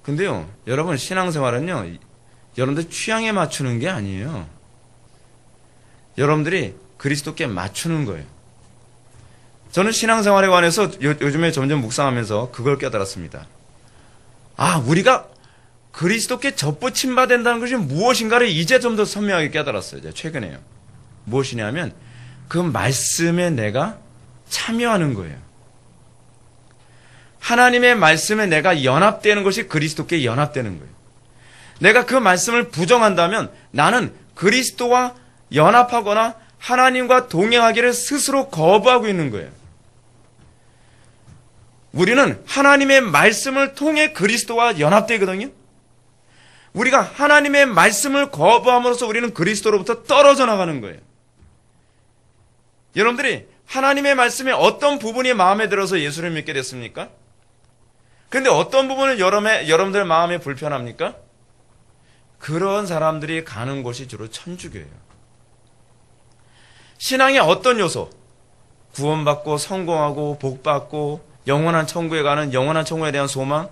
[SPEAKER 2] 근데요, 여러분, 신앙생활은요, 여러분들 취향에 맞추는 게 아니에요. 여러분들이 그리스도께 맞추는 거예요. 저는 신앙생활에 관해서 요즘에 점점 묵상하면서 그걸 깨달았습니다. 아, 우리가 그리스도께 접붙임 된다는 것이 무엇인가를 이제 좀 더 선명하게 깨달았어요. 이제 최근에요. 무엇이냐면 그 말씀에 내가 참여하는 거예요. 하나님의 말씀에 내가 연합되는 것이 그리스도께 연합되는 거예요. 내가 그 말씀을 부정한다면 나는 그리스도와 연합하거나 하나님과 동행하기를 스스로 거부하고 있는 거예요. 우리는 하나님의 말씀을 통해 그리스도와 연합되거든요. 우리가 하나님의 말씀을 거부함으로써 우리는 그리스도로부터 떨어져 나가는 거예요. 여러분들이 하나님의 말씀에 어떤 부분이 마음에 들어서 예수를 믿게 됐습니까? 그런데 어떤 부분은 여러분들 마음에 불편합니까? 그런 사람들이 가는 곳이 주로 천주교예요. 신앙의 어떤 요소, 구원받고 성공하고 복받고 영원한 천국에 가는 영원한 천국에 대한 소망,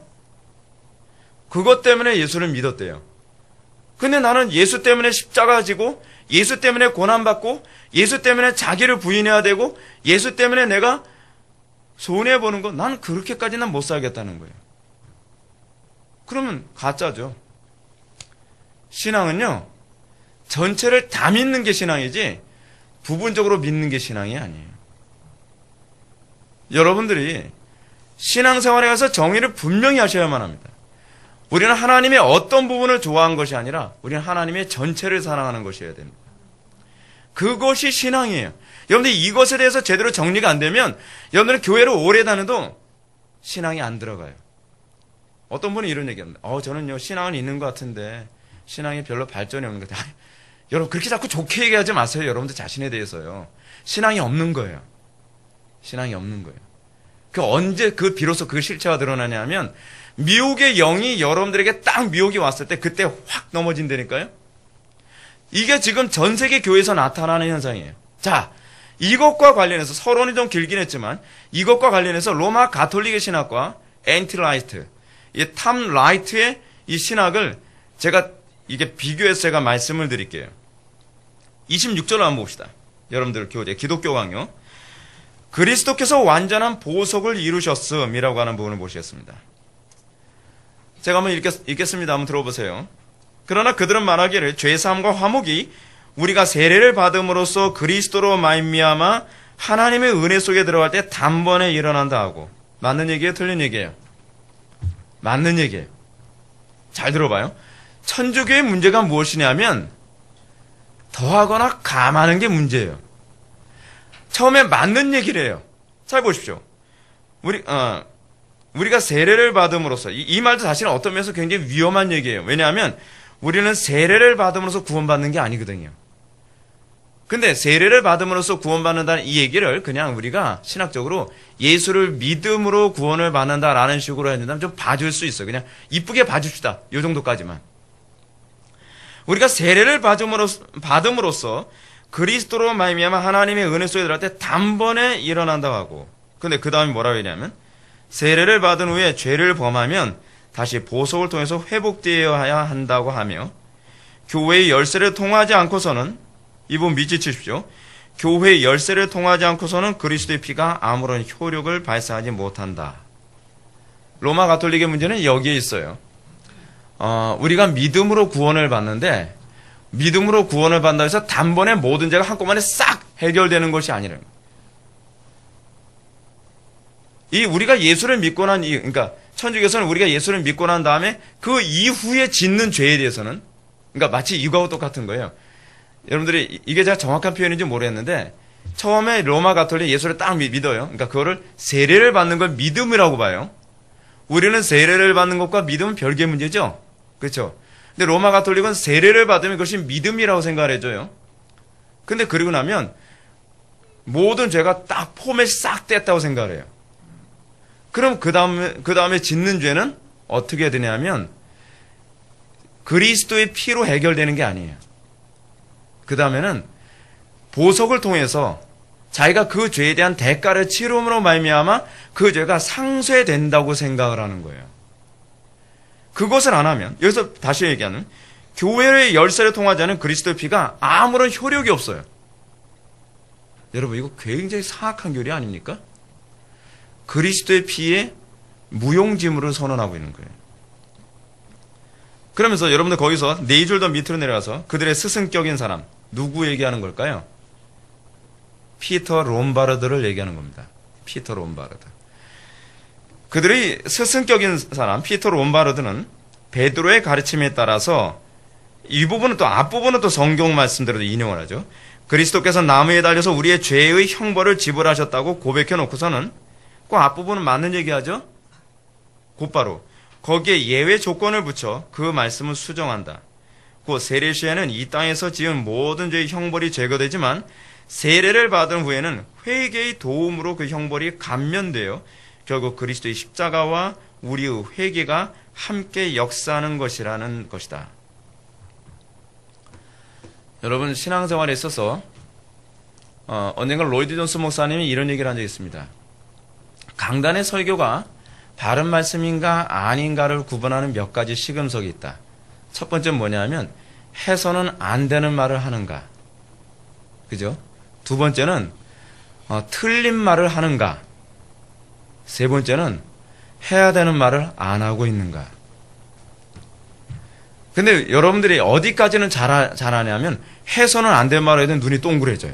[SPEAKER 2] 그것 때문에 예수를 믿었대요. 근데 나는 예수 때문에 십자가 지고 예수 때문에 고난받고 예수 때문에 자기를 부인해야 되고 예수 때문에 내가 손해보는 거, 나는 그렇게까지는 못 살겠다는 거예요. 그러면 가짜죠. 신앙은요, 전체를 다 믿는 게 신앙이지 부분적으로 믿는 게 신앙이 아니에요. 여러분들이 신앙생활에 가서 정의를 분명히 하셔야만 합니다. 우리는 하나님의 어떤 부분을 좋아한 것이 아니라 우리는 하나님의 전체를 사랑하는 것이어야 됩니다. 그것이 신앙이에요. 여러분들 이것에 대해서 제대로 정리가 안 되면 여러분들은 교회를 오래 다녀도 신앙이 안 들어가요. 어떤 분이 이런 얘기합니다. 저는요 신앙은 있는 것 같은데 신앙이 별로 발전이 없는 것 같아요. 여러분 그렇게 자꾸 좋게 얘기하지 마세요. 여러분들 자신에 대해서요. 신앙이 없는 거예요. 신앙이 없는 거예요. 언제 비로소 그 실체가 드러나냐면 미혹의 영이 여러분들에게 딱 미혹이 왔을 때 그때 확 넘어진다니까요. 이게 지금 전 세계 교회에서 나타나는 현상이에요. 자, 이것과 관련해서 서론이 좀 길긴 했지만 이것과 관련해서 로마 가톨릭의 신학과 앤티라이트, 이 탐 라이트의 이 신학을 제가 이게 비교해서 제가 말씀을 드릴게요. 26절을 한번 봅시다. 여러분들 교재 기독교 강요. 그리스도께서 완전한 보석을 이루셨음이라고 하는 부분을 보시겠습니다. 제가 한번 읽겠습니다. 한번 들어보세요. 그러나 그들은 말하기를 죄사함과 화목이 우리가 세례를 받음으로써 그리스도로 말미암아 하나님의 은혜 속에 들어갈 때 단번에 일어난다 하고. 맞는 얘기예요? 틀린 얘기예요? 맞는 얘기예요. 잘 들어봐요. 천주교의 문제가 무엇이냐면 더하거나 감하는 게 문제예요. 처음에 맞는 얘기를 해요. 잘 보십시오. 우리가 세례를 받음으로써 이 말도 사실은 어떤 면에서 굉장히 위험한 얘기예요. 왜냐하면 우리는 세례를 받음으로써 구원받는 게 아니거든요. 근데 세례를 받음으로써 구원받는다는 이 얘기를 그냥 우리가 신학적으로 예수를 믿음으로 구원을 받는다라는 식으로 해준다면 좀 봐줄 수 있어요. 그냥 이쁘게 봐줍시다. 이 정도까지만. 우리가 세례를 받음으로써 그리스도로 말미암아 하나님의 은혜 속에 들어갈 때 단번에 일어난다고 하고. 근데 그 다음에 뭐라고 했냐면 세례를 받은 후에 죄를 범하면 다시 보석을 통해서 회복되어야 한다고 하며 교회의 열쇠를 통하지 않고서는 이 부분 밑줄 치십시오. 교회의 열쇠를 통하지 않고서는 그리스도의 피가 아무런 효력을 발사하지 못한다. 로마 가톨릭의 문제는 여기에 있어요. 우리가 믿음으로 구원을 받는데 믿음으로 구원을 받는다 해서 단번에 모든 죄가 한꺼번에 싹 해결되는 것이 아니라 우리가 예수를 믿고 난 그러니까 천주교에서는 우리가 예수를 믿고 난 다음에 그 이후에 짓는 죄에 대해서는 그러니까 마치 이거하고 똑같은 거예요. 여러분들이 이게 제가 정확한 표현인지 모르겠는데 처음에 로마 가톨릭 예수를 딱 믿어요. 그러니까 그거를 세례를 받는 걸 믿음이라고 봐요. 우리는 세례를 받는 것과 믿음은 별개의 문제죠. 그렇죠? 근데 로마 가톨릭은 세례를 받으면 그것이 믿음이라고 생각을 해줘요. 근데 그리고 나면 모든 죄가 딱 포맷이 싹 됐다고 생각을 해요. 그럼 그 다음에 짓는 죄는 어떻게 되냐면 그리스도의 피로 해결되는 게 아니에요. 그 다음에는 보석을 통해서 자기가 그 죄에 대한 대가를 치름으로 말미암아 그 죄가 상쇄된다고 생각을 하는 거예요. 그것을 안 하면, 여기서 다시 얘기하는, 교회의 열쇠를 통하지 않은 그리스도의 피가 아무런 효력이 없어요. 여러분, 이거 굉장히 사악한 교리 아닙니까? 그리스도의 피에 무용지물을 선언하고 있는 거예요. 그러면서 여러분들 거기서 4줄 더 밑으로 내려가서 그들의 스승격인 사람, 누구 얘기하는 걸까요? 피터 롬바르드를 얘기하는 겁니다. 피터 롬바르드. 그들의 스승격인 사람, 피터 롬바르드는 베드로의 가르침에 따라서 이 부분은 또 앞부분은 또 성경 말씀대로 인용을 하죠. 그리스도께서 나무에 달려서 우리의 죄의 형벌을 지불하셨다고 고백해 놓고서는 그 앞부분은 맞는 얘기하죠. 곧바로 거기에 예외 조건을 붙여 그 말씀을 수정한다. 그 세례 시에는 이 땅에서 지은 모든 죄의 형벌이 제거되지만 세례를 받은 후에는 회개의 도움으로 그 형벌이 감면되어 결국 그리스도의 십자가와 우리의 회개가 함께 역사하는 것이라는 것이다. 여러분, 신앙생활에 있어서 언젠가 로이드 존스 목사님이 이런 얘기를 한 적이 있습니다. 강단의 설교가 바른 말씀인가 아닌가를 구분하는 몇 가지 시금석이 있다. 첫 번째는 뭐냐면 해서는 안 되는 말을 하는가, 그죠? 두 번째는 틀린 말을 하는가, 세 번째는 해야 되는 말을 안 하고 있는가. 근데 여러분들이 어디까지는 잘하냐면 해서는 안 될 말을 해도 눈이 동그래져요.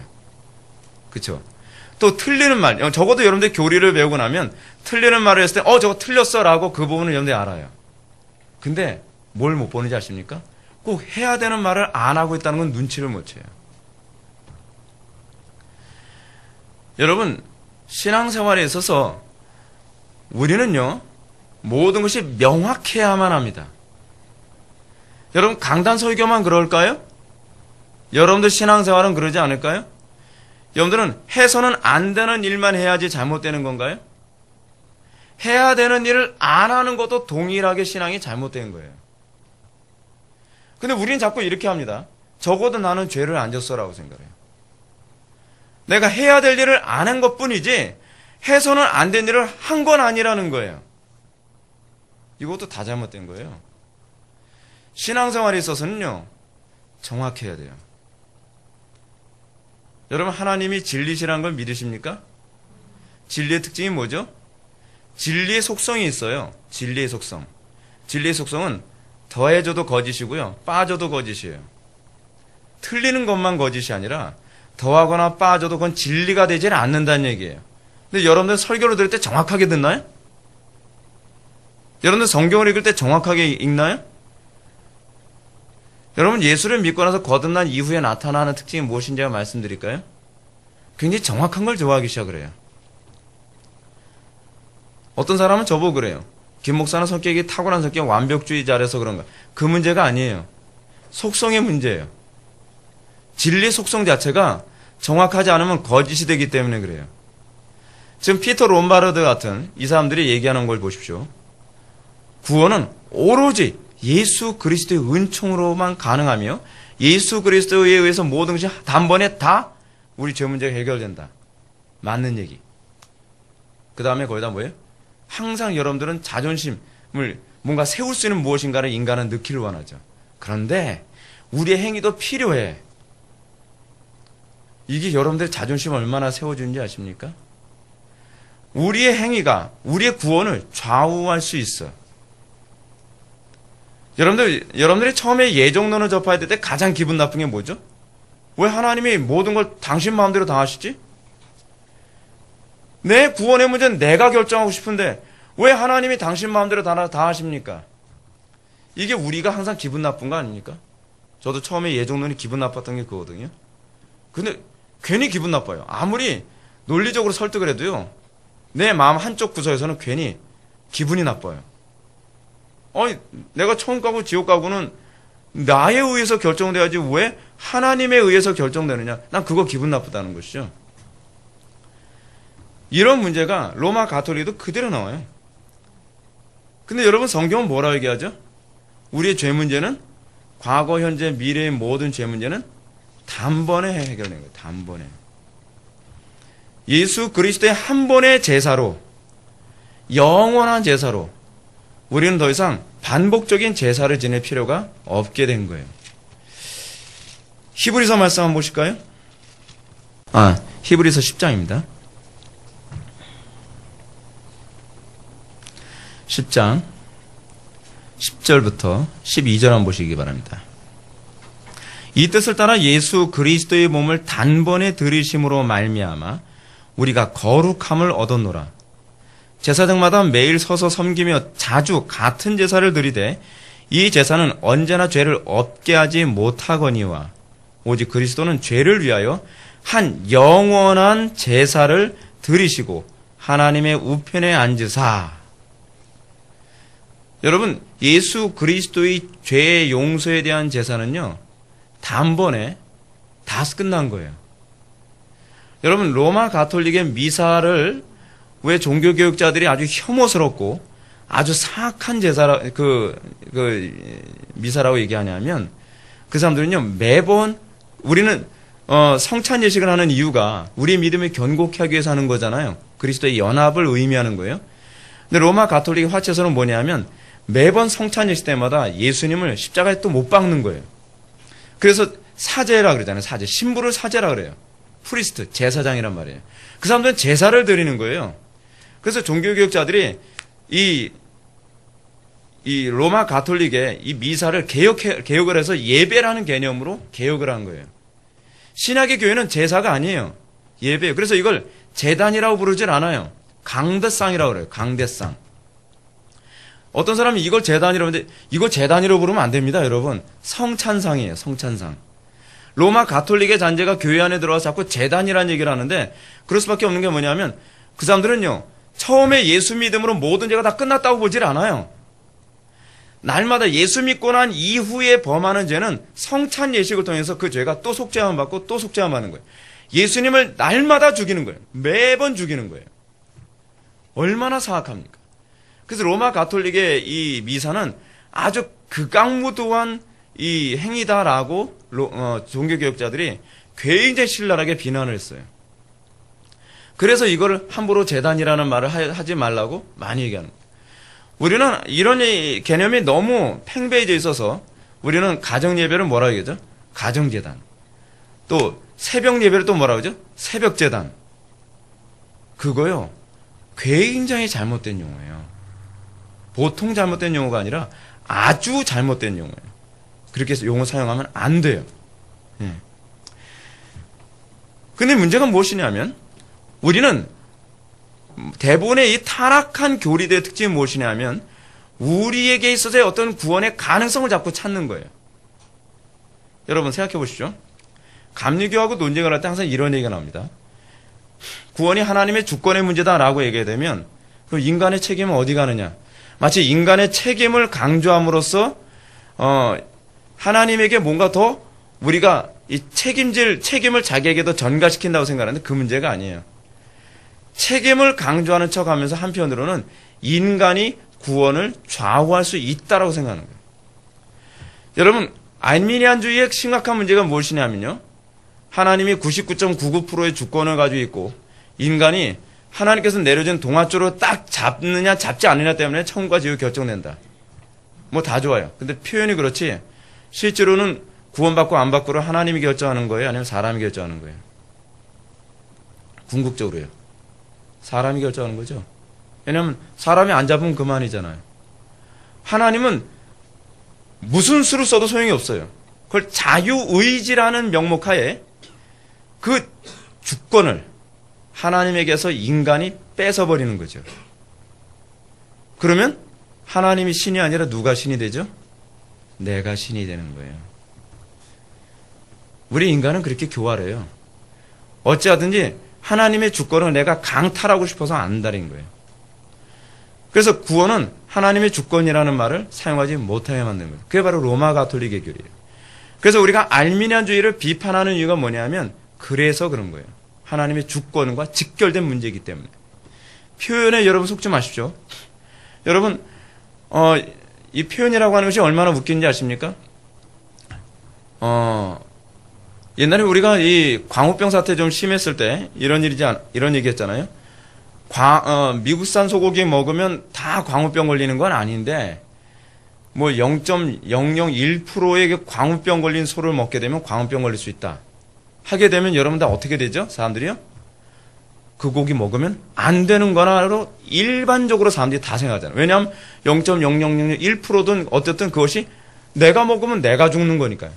[SPEAKER 2] 그쵸? 또 틀리는 말, 적어도 여러분들 교리를 배우고 나면 틀리는 말을 했을 때 저거 틀렸어 라고 그 부분을 여러분들이 알아요. 근데 뭘 못 보는지 아십니까? 꼭 해야 되는 말을 안 하고 있다는 건 눈치를 못 채요. 여러분, 신앙생활에 있어서 우리는요, 모든 것이 명확해야만 합니다. 여러분, 강단 설교만 그럴까요? 여러분들 신앙생활은 그러지 않을까요? 여러분들은 해서는 안 되는 일만 해야지 잘못되는 건가요? 해야 되는 일을 안 하는 것도 동일하게 신앙이 잘못된 거예요. 근데 우리는 자꾸 이렇게 합니다. 적어도 나는 죄를 안 졌어라고 생각해요. 내가 해야 될 일을 안 한 것뿐이지 해서는 안 된 일을 한 건 아니라는 거예요. 이것도 다 잘못된 거예요. 신앙생활에 있어서는요, 정확해야 돼요. 여러분, 하나님이 진리시라는 걸 믿으십니까? 진리의 특징이 뭐죠? 진리의 속성이 있어요. 진리의 속성. 진리의 속성은 더해져도 거짓이고요, 빠져도 거짓이에요. 틀리는 것만 거짓이 아니라 더하거나 빠져도 그건 진리가 되질 않는다는 얘기예요. 근데 여러분들 설교를 들을 때 정확하게 듣나요? 여러분들 성경을 읽을 때 정확하게 읽나요? 여러분, 예수를 믿고 나서 거듭난 이후에 나타나는 특징이 무엇인지 제가 말씀드릴까요? 굉장히 정확한 걸 좋아하기 시작을 해요. 어떤 사람은 저보고 그래요. 김 목사는 성격이 탁월한 성격, 완벽주의자라서 그런가. 그 문제가 아니에요. 속성의 문제예요. 진리 속성 자체가 정확하지 않으면 거짓이 되기 때문에 그래요. 지금 피터 롬바르드 같은 이 사람들이 얘기하는 걸 보십시오. 구원은 오로지 예수 그리스도의 은총으로만 가능하며 예수 그리스도에 의해서 모든 것이 단번에 다 우리 죄 문제가 해결된다. 맞는 얘기. 그 다음에 거기다 뭐예요? 항상 여러분들은 자존심을 뭔가 세울 수 있는 무엇인가를 인간은 넣기를 원하죠. 그런데 우리의 행위도 필요해. 이게 여러분들의 자존심을 얼마나 세워주는지 아십니까? 우리의 행위가 우리의 구원을 좌우할 수 있어. 여러분들이 처음에 예정론을 접할 때 가장 기분 나쁜 게 뭐죠? 왜 하나님이 모든 걸 당신 마음대로 다 하시지? 내 구원의 문제는 내가 결정하고 싶은데 왜 하나님이 당신 마음대로 다 하십니까? 이게 우리가 항상 기분 나쁜 거 아닙니까? 저도 처음에 예정론이 기분 나빴던 게 그거거든요. 근데 괜히 기분 나빠요. 아무리 논리적으로 설득을 해도요, 내 마음 한쪽 구석에서는 괜히 기분이 나빠요. 내가 천국 가고 지옥 가고는 나에 의해서 결정돼야지 왜 하나님에 의해서 결정되느냐? 난 그거 기분 나쁘다는 것이죠. 이런 문제가 로마 가톨릭도 그대로 나와요. 근데 여러분 성경은 뭐라고 얘기하죠? 우리의 죄 문제는 과거, 현재, 미래의 모든 죄 문제는 단번에 해결된 거예요. 단번에. 예수 그리스도의 한 번의 제사로, 영원한 제사로 우리는 더 이상 반복적인 제사를 지낼 필요가 없게 된 거예요. 히브리서 말씀 한번 보실까요? 히브리서 10장입니다. 10장 10절부터 12절 한번 보시기 바랍니다. 이 뜻을 따라 예수 그리스도의 몸을 단번에 들이심으로 말미암아 우리가 거룩함을 얻었노라. 제사장마다 매일 서서 섬기며 자주 같은 제사를 드리되 이 제사는 언제나 죄를 없게 하지 못하거니와 오직 그리스도는 죄를 위하여 한 영원한 제사를 드리시고 하나님의 우편에 앉으사. 여러분, 예수 그리스도의 죄의 용서에 대한 제사는요, 단번에 다 끝난 거예요. 여러분, 로마 가톨릭의 미사를 왜 종교교육자들이 아주 혐오스럽고 아주 사악한 제사라, 미사라고 얘기하냐면, 그 사람들은요, 매번 우리는 성찬 예식을 하는 이유가 우리의 믿음을 견고케 하기 위해서 하는 거잖아요. 그리스도의 연합을 의미하는 거예요. 근데 로마 가톨릭의 화채서는 뭐냐면 매번 성찬 예식 때마다 예수님을 십자가에 또 못 박는 거예요. 그래서 사제라 그러잖아요. 사제. 신부를 사제라 그래요. 프리스트, 제사장이란 말이에요. 그 사람들은 제사를 드리는 거예요. 그래서 종교교육자들이 이 로마 가톨릭의 이 미사를 개혁을 해서 예배라는 개념으로 개혁을 한 거예요. 신약의 교회는 제사가 아니에요. 예배예요. 그래서 이걸 제단이라고 부르질 않아요. 강대상이라고 그래요. 강대상. 어떤 사람이 이걸 제단이라고 하는데 이걸 제단이라고 부르면 안 됩니다, 여러분. 성찬상이에요. 성찬상. 로마 가톨릭의 잔재가 교회 안에 들어와서 자꾸 제단이라는 얘기를 하는데 그럴 수밖에 없는 게 뭐냐면 그 사람들은요. 처음에 예수 믿음으로 모든 죄가 다 끝났다고 보질 않아요. 날마다 예수 믿고 난 이후에 범하는 죄는 성찬 예식을 통해서 그 죄가 또 속죄함 받고 또 속죄함 받는 거예요. 예수님을 날마다 죽이는 거예요. 매번 죽이는 거예요. 얼마나 사악합니까? 그래서 로마 가톨릭의 이 미사는 아주 극악무도한 이 행위다라고 종교개혁자들이 굉장히 신랄하게 비난을 했어요. 그래서 이걸 함부로 제단이라는 말을 하지 말라고 많이 얘기하는 거예요. 우리는 이런 개념이 너무 팽배해져 있어서 우리는 가정예배를 뭐라고 얘기하죠? 가정재단. 또 새벽예배를 또 뭐라고 하죠? 새벽재단. 그거요. 굉장히 잘못된 용어예요. 보통 잘못된 용어가 아니라 아주 잘못된 용어예요. 그렇게 해서 용어 사용하면 안 돼요. 근데 문제가 무엇이냐면 우리는 대부분의 이 타락한 교리들의 특징이 무엇이냐면 우리에게 있어서의 어떤 구원의 가능성을 자꾸 찾는 거예요. 여러분 생각해 보시죠. 감리교하고 논쟁을 할 때 항상 이런 얘기가 나옵니다. 구원이 하나님의 주권의 문제다라고 얘기해 되면 그럼 인간의 책임은 어디 가느냐? 마치 인간의 책임을 강조함으로써 하나님에게 뭔가 더 우리가 이 책임을 자기에게 더 전가시킨다고 생각하는데 그 문제가 아니에요. 책임을 강조하는 척하면서 한편으로는 인간이 구원을 좌우할 수 있다라고 생각하는 거예요. 여러분 알미니안주의의 심각한 문제가 무엇이냐면요. 하나님이 99.99%의 주권을 가지고 있고 인간이 하나님께서 내려준 동아줄로 딱 잡느냐 잡지 않느냐 때문에 천국과 지옥이 결정된다. 뭐 다 좋아요. 근데 표현이 그렇지 실제로는 구원받고 안 받고를 하나님이 결정하는 거예요? 아니면 사람이 결정하는 거예요? 궁극적으로요. 사람이 결정하는 거죠. 왜냐하면 사람이 안 잡으면 그만이잖아요. 하나님은 무슨 수를 써도 소용이 없어요. 그걸 자유의지라는 명목하에 그 주권을 하나님에게서 인간이 뺏어버리는 거죠. 그러면 하나님이 신이 아니라 누가 신이 되죠? 내가 신이 되는 거예요. 우리 인간은 그렇게 교활해요. 어찌하든지 하나님의 주권을 내가 강탈하고 싶어서 안달인 거예요. 그래서 구원은 하나님의 주권이라는 말을 사용하지 못하게 만든 거예요. 그게 바로 로마 가톨릭의 교리예요. 그래서 우리가 알미니안주의를 비판하는 이유가 뭐냐면 그래서 그런 거예요. 하나님의 주권과 직결된 문제이기 때문에. 표현에 여러분 속지 마십시오. 여러분 이 표현이라고 하는 것이 얼마나 웃긴지 아십니까? 옛날에 우리가 이 광우병 사태 좀 심했을 때 이런 얘기 했잖아요. 미국산 소고기 먹으면 다 광우병 걸리는 건 아닌데 뭐 0.001%의 광우병 걸린 소를 먹게 되면 광우병 걸릴 수 있다. 하게 되면 여러분 다 어떻게 되죠? 사람들이요? 그 고기 먹으면 안 되는 거나로 일반적으로 사람들이 다 생각하잖아요. 왜냐하면 0.00001%든 어쨌든 그것이 내가 먹으면 내가 죽는 거니까요.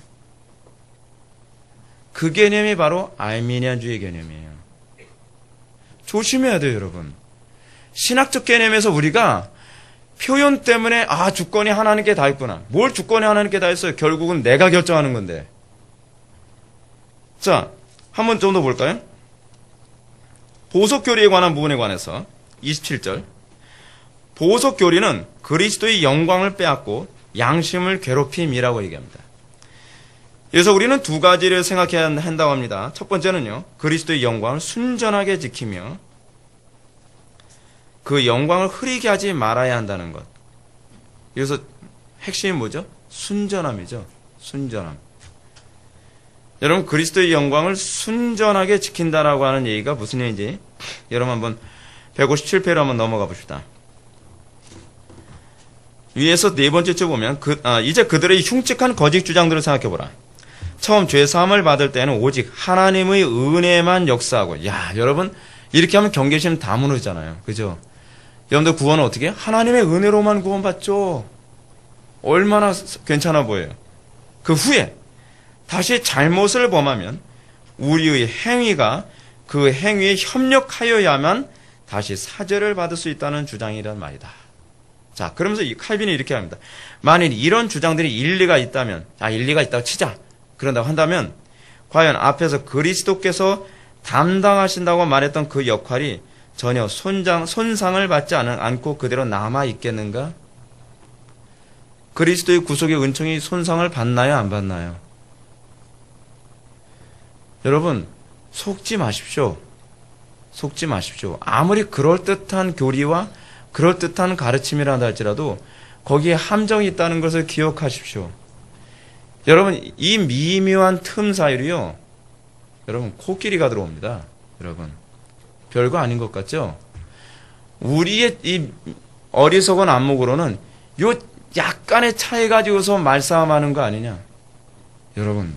[SPEAKER 2] 그 개념이 바로 알미니안주의 개념이에요. 조심해야 돼요, 여러분. 신학적 개념에서 우리가 표현 때문에 주권이 하나님께 다 있구나. 뭘 주권이 하나님께 다 있어요? 결국은 내가 결정하는 건데. 자, 한번 좀 더 볼까요? 보석교리에 관한 부분에 관해서 27절. 보석교리는 그리스도의 영광을 빼앗고 양심을 괴롭힘이라고 얘기합니다. 그래서 우리는 두 가지를 생각해야 한다고 합니다. 첫 번째는요, 그리스도의 영광을 순전하게 지키며 그 영광을 흐리게 하지 말아야 한다는 것. 여기서 핵심이 뭐죠? 순전함이죠. 순전함. 여러분, 그리스도의 영광을 순전하게 지킨다라고 하는 얘기가 무슨 얘기인지 여러분 한번 157페이지로 한번 넘어가 봅시다. 위에서 네 번째 줄 보면 이제 그들의 흉측한 거짓 주장들을 생각해 보라. 처음 죄 사함을 받을 때는 오직 하나님의 은혜만 역사하고, 여러분 이렇게 하면 경계심 다 무너지잖아요. 그죠? 여러분들 구원은 어떻게 해요? 하나님의 은혜로만 구원받죠. 얼마나 괜찮아 보여요. 그 후에 다시 잘못을 범하면 우리의 행위가 그 행위에 협력하여야만 다시 사죄를 받을 수 있다는 주장이란 말이다. 자, 그러면서 이 칼빈이 이렇게 합니다. 만일 이런 주장들이 일리가 있다면, 일리가 있다고 치자. 그런다고 한다면 과연 앞에서 그리스도께서 담당하신다고 말했던 그 역할이 전혀 손상을 받지 않고 그대로 남아 있겠는가? 그리스도의 구속의 은총이 손상을 받나요? 안 받나요? 여러분, 속지 마십시오. 속지 마십시오. 아무리 그럴듯한 교리와 그럴듯한 가르침이라 할지라도 거기에 함정이 있다는 것을 기억하십시오. 여러분, 이 미묘한 틈 사이로요, 여러분, 코끼리가 들어옵니다. 여러분, 별거 아닌 것 같죠? 우리의 이 어리석은 안목으로는 요 약간의 차이 가지고서 말싸움하는 거 아니냐? 여러분,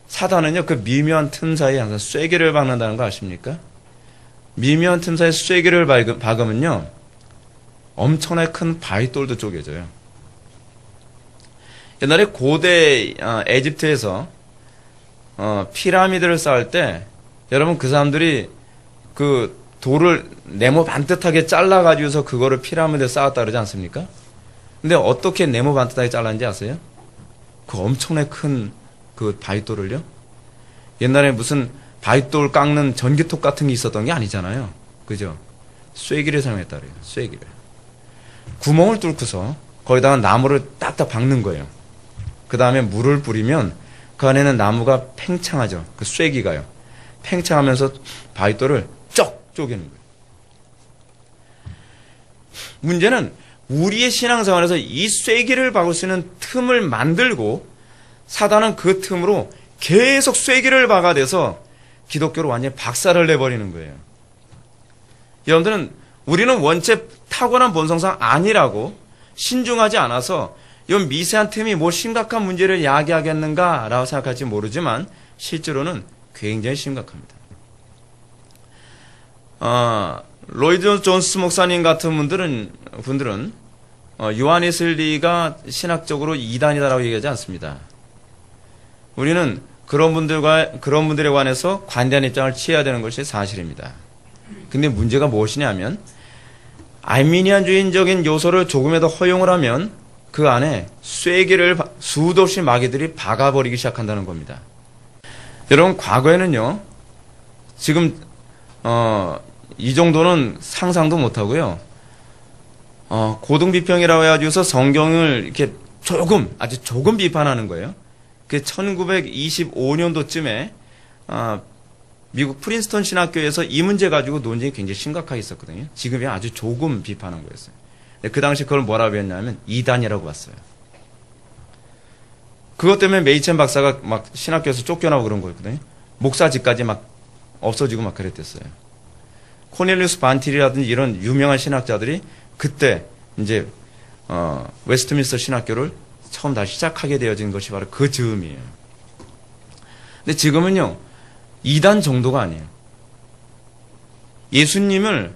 [SPEAKER 2] 사단은요, 그 미묘한 틈 사이에 항상 쐐기를 박는다는 거 아십니까? 미묘한 틈 사이에 쐐기를 박으면요, 엄청나게 큰 바위돌도 쪼개져요. 옛날에 고대 에집트에서 피라미드를 쌓을 때 여러분 그 사람들이 그 돌을 네모 반듯하게 잘라가지고서 그거를 피라미드에 쌓았다 그러지 않습니까? 근데 어떻게 네모 반듯하게 잘랐는지 아세요? 그 엄청나게 큰 그 바위돌을요? 옛날에 무슨 바위돌 깎는 전기톱 같은 게 있었던 게 아니잖아요. 그죠? 쐐기를 사용했다 그래요. 쐐기를. 구멍을 뚫고서 거기다가 나무를 딱딱 박는 거예요. 그 다음에 물을 뿌리면 그 안에는 나무가 팽창하죠. 그 쐐기가요. 팽창하면서 바위돌을 쩍 쪼개는 거예요. 문제는 우리의 신앙생활에서 이 쐐기를 박을 수 있는 틈을 만들고 사단은 그 틈으로 계속 쐐기를 박아대서 기독교를 완전히 박살을 내버리는 거예요. 여러분들은 우리는 원체 타고난 본성상 아니라고 신중하지 않아서 이 미세한 틈이 뭐 심각한 문제를 야기하겠는가라고 생각할지 모르지만 실제로는 굉장히 심각합니다. 로이드 존스 목사님 같은 분들은 요한 웨슬리가 신학적으로 이단이다라고 얘기하지 않습니다. 우리는 그런 분들에 관해서 관대한 입장을 취해야 되는 것이 사실입니다. 근데 문제가 무엇이냐면 알미니안주의적인 요소를 조금이라도 허용을 하면 그 안에 쐐기를 수도 없이 마귀들이 박아버리기 시작한다는 겁니다. 여러분, 과거에는요, 지금 이 정도는 상상도 못하고요, 고등비평이라고 해가지고서 성경을 이렇게 아주 조금 비판하는 거예요. 그 1925년도쯤에, 미국 프린스턴 신학교에서 이 문제 가지고 논쟁이 굉장히 심각하게 있었거든요. 지금이 아주 조금 비판한 거였어요. 그 당시 그걸 뭐라고 했냐면 이단이라고 봤어요. 그것 때문에 메이첸 박사가 막 신학교에서 쫓겨나고 그런 거였거든요. 목사직까지 막 없어지고 막 그랬댔어요. 코넬리우스 반틸이라든지 이런 유명한 신학자들이 그때 이제 웨스트민스터 신학교를 처음 다시 시작하게 되어진 것이 바로 그 즈음이에요. 근데 지금은요, 이단 정도가 아니에요. 예수님을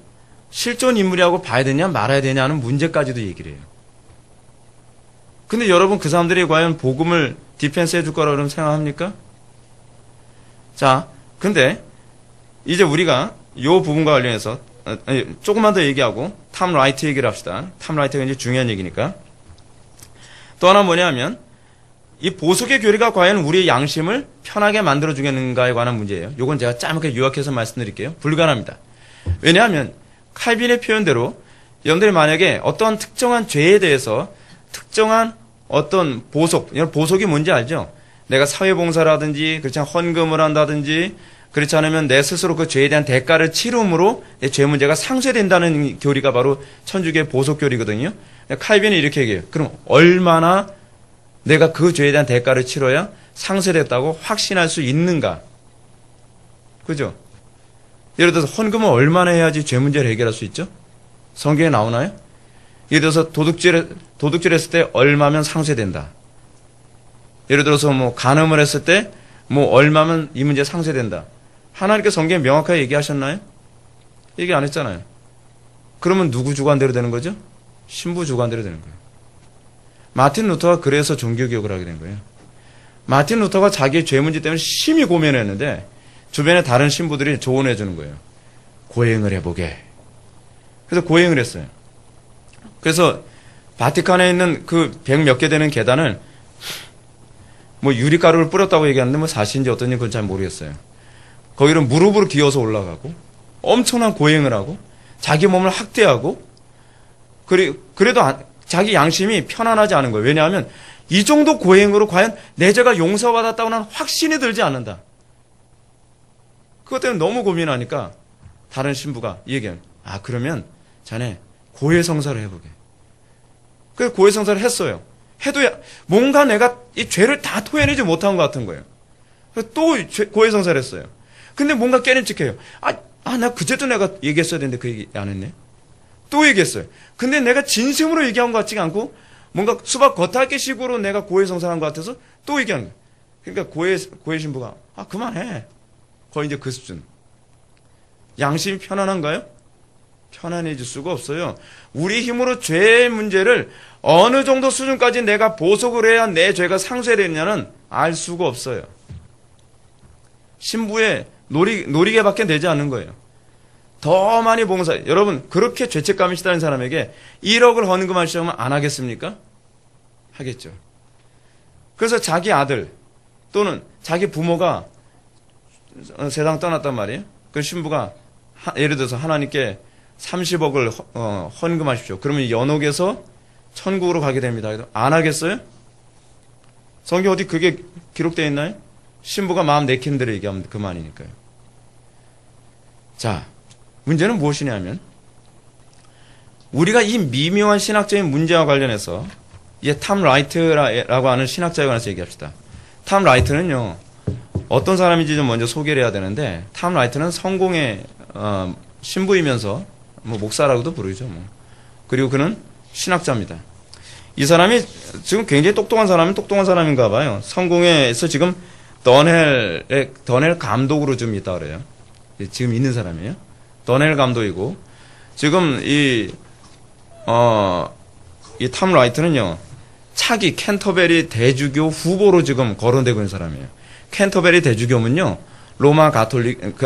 [SPEAKER 2] 실존 인물이라고 봐야 되냐 말아야 되냐는 문제까지도 얘기를 해요. 근데 여러분 그 사람들이 과연 복음을 디펜스 해줄 거라고 그러면 생각합니까? 자, 근데 이제 우리가 요 부분과 관련해서 조금만 더 얘기하고 탐 라이트 얘기를 합시다. 탐 라이트가 이제 중요한 얘기니까. 또 하나 뭐냐면 이 보석의 교리가 과연 우리의 양심을 편하게 만들어주겠는가에 관한 문제예요. 요건 제가 짧게 요약해서 말씀드릴게요. 불가능합니다. 왜냐하면 칼빈의 표현대로 여러분들이 만약에 어떤 특정한 죄에 대해서 특정한 어떤 보석이 뭔지 알죠? 내가 사회봉사라든지 그렇지 않으면 헌금을 한다든지 그렇지 않으면 내 스스로 그 죄에 대한 대가를 치름으로 내 죄 문제가 상쇄된다는 교리가 바로 천주교의 보석교리거든요. 칼빈이 이렇게 얘기해요. 그럼 얼마나 내가 그 죄에 대한 대가를 치러야 상쇄됐다고 확신할 수 있는가? 그죠? 예를 들어서 헌금을 얼마나 해야지 죄 문제를 해결할 수 있죠? 성경에 나오나요? 예를 들어서 도둑질 했을 때 얼마면 상쇄된다. 예를 들어서 뭐 간음을 했을 때 뭐 얼마면 이 문제 상쇄된다. 하나님께 성경에 명확하게 얘기하셨나요? 얘기 안 했잖아요. 그러면 누구 주관대로 되는 거죠? 신부 주관대로 되는 거예요. 마틴 루터가 그래서 종교개혁을 하게 된 거예요. 마틴 루터가 자기의 죄 문제 때문에 심히 고민했는데 주변에 다른 신부들이 조언해 주는 거예요. 고행을 해보게. 그래서 고행을 했어요. 그래서 바티칸에 있는 그 100 몇 개 되는 계단을 뭐 유리가루를 뿌렸다고 얘기하는데 뭐 사실인지 어떤지 그건 잘 모르겠어요. 거기를 무릎으로 기어서 올라가고 엄청난 고행을 하고 자기 몸을 학대하고 그래도 자기 양심이 편안하지 않은 거예요. 왜냐하면 이 정도 고행으로 과연 내 죄가 용서받았다고 하는 확신이 들지 않는다. 그것 때문에 너무 고민하니까 다른 신부가 얘기해요. 그러면 자네 고해성사를 해보게. 그래서 고해성사를 했어요. 해도 뭔가 내가 이 죄를 다 토해내지 못한 것 같은 거예요. 그래서 또 고해성사를 했어요. 근데 뭔가 깨름직해요. 나 그제도 내가 얘기했어야 되는데 그 얘기 안 했네. 또 얘기했어요. 근데 내가 진심으로 얘기한 것 같지가 않고 뭔가 수박 겉핥기 식으로 내가 고해성사한 것 같아서 또 얘기하는 거예요. 그러니까 고해 신부가 그만해. 거의 이제 그 수준. 양심이 편안한가요? 편안해질 수가 없어요. 우리 힘으로 죄의 문제를 어느 정도 수준까지 내가 보석을 해야 내 죄가 상쇄되느냐는 알 수가 없어요. 신부의 놀이개밖에 되지 않는 거예요. 더 많이 봉사. 여러분 그렇게 죄책감이 시달린 사람에게 1억을 헌금하시려면 안 하겠습니까? 하겠죠. 그래서 자기 아들 또는 자기 부모가 세상 떠났단 말이에요. 그 신부가 예를 들어서 하나님께 30억을 헌금하십시오. 그러면 연옥에서 천국으로 가게 됩니다. 안 하겠어요? 성경 어디 그게 기록되어 있나요? 신부가 마음 내키는 대로 얘기하면 그만이니까요. 자, 문제는 무엇이냐면 우리가 이 미묘한 신학적인 문제와 관련해서 이제 탐 라이트라고 하는 신학자에 관해서 얘기합시다. 탐 라이트는요. 어떤 사람인지 좀 먼저 소개를 해야 되는데 탐 라이트는 성공의 신부이면서 뭐 목사라고도 부르죠. 뭐. 그리고 그는 신학자입니다. 이 사람이 지금 굉장히 똑똑한 사람인가 봐요. 성공회에서 지금 더넬 감독으로 좀 있다 그래요. 지금 있는 사람이에요. 더넬 감독이고 지금 이 탐 라이트는요. 차기 캔터베리 대주교 후보로 지금 거론되고 있는 사람이에요. 캔터베리 대주교면요. 로마 가톨릭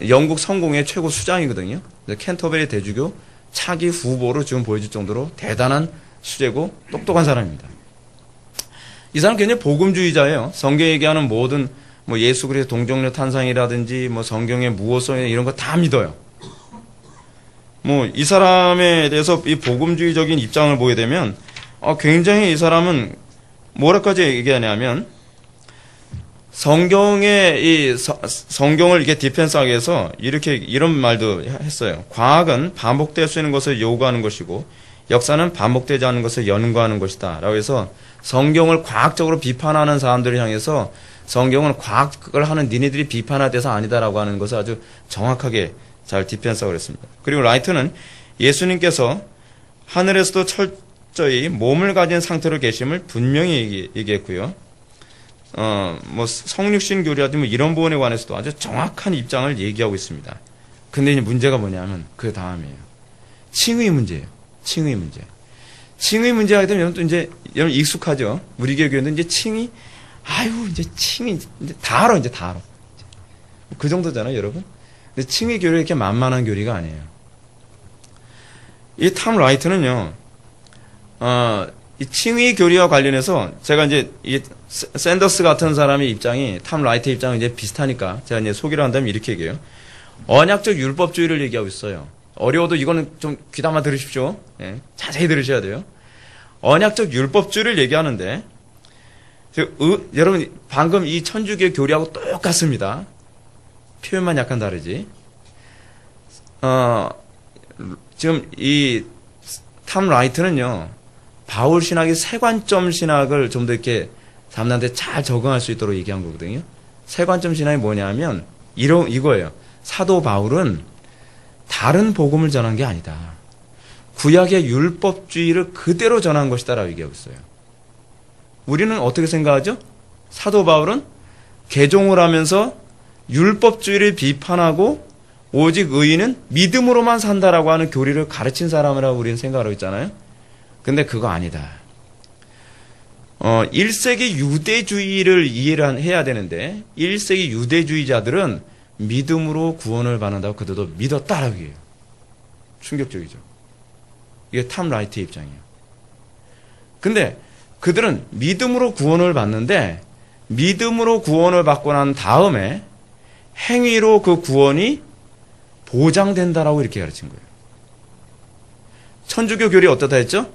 [SPEAKER 2] 영국 성공회 최고 수장이거든요. 캔터베리 대주교 차기 후보로 지금 보여질 정도로 대단한 수재고 똑똑한 사람입니다. 이 사람 굉장히 복음주의자예요. 성경에 얘기하는 모든 뭐 예수 그리스도 동정녀 탄생이라든지 뭐 성경의 무호성 이런 거 다 믿어요. 뭐 이 사람에 대해서 이 복음주의적인 입장을 보게 되면 굉장히 이 사람은 뭐라까지 얘기하냐면 성경을 이렇게 디펜스하기 위해서 이런 말도 했어요. 과학은 반복될 수 있는 것을 요구하는 것이고 역사는 반복되지 않는 것을 연구하는 것이다. 라고 해서 성경을 과학적으로 비판하는 사람들을 향해서 성경은 과학을 하는 니네들이 비판할 대사 아니다라고 하는 것을 아주 정확하게 잘 디펜스하고 그랬습니다. 그리고 라이트는 예수님께서 하늘에서도 철저히 몸을 가진 상태로 계심을 분명히 얘기했고요. 뭐 성육신 교리라든지 뭐 이런 부분에 관해서도 아주 정확한 입장을 얘기하고 있습니다. 근데 이제 문제가 뭐냐면 그 다음이에요. 칭의 문제예요. 칭의 문제. 칭의 문제 하게 되면 여러분 또 이제 여러분 익숙하죠. 우리 교회는 이제 칭의, 이제 칭의 이제 다 알아. 그 정도잖아요, 여러분. 근데 칭의 교리가 이렇게 만만한 교리가 아니에요. 이 탐 라이트는요, 이 칭의 교리와 관련해서 제가 이제 이 샌더스 같은 사람의 입장이 탐 라이트의 입장은 이제 비슷하니까 제가 이제 소개를 한다면 이렇게 얘기해요. 언약적 율법주의를 얘기하고 있어요. 어려워도 이거는 좀 귀담아 들으십시오. 예, 자세히 들으셔야 돼요. 언약적 율법주의를 얘기하는데 여러분 방금 이 천주교 교리하고 똑같습니다. 표현만 약간 다르지. 지금 이 탐 라이트는요, 바울 신학의 세관점 신학을 좀 더 이렇게 사람들한테 잘 적응할 수 있도록 얘기한 거거든요. 세관점 신학이 뭐냐면 이거예요. 사도 바울은 다른 복음을 전한 게 아니다. 구약의 율법주의를 그대로 전한 것이다라고 얘기하고 있어요. 우리는 어떻게 생각하죠? 사도 바울은 개종을 하면서 율법주의를 비판하고 오직 의인은 믿음으로만 산다라고 하는 교리를 가르친 사람이라고 우리는 생각하고 있잖아요. 근데 그거 아니다. 1세기 유대주의를 이해를 해야 되는데 1세기 유대주의자들은 믿음으로 구원을 받는다고 그들도 믿었다라고 해요. 충격적이죠. 이게 탐 라이트의 입장이에요. 근데 그들은 믿음으로 구원을 받는데 믿음으로 구원을 받고 난 다음에 행위로 그 구원이 보장된다라고 이렇게 가르친 거예요. 천주교 교리 어떻다 했죠?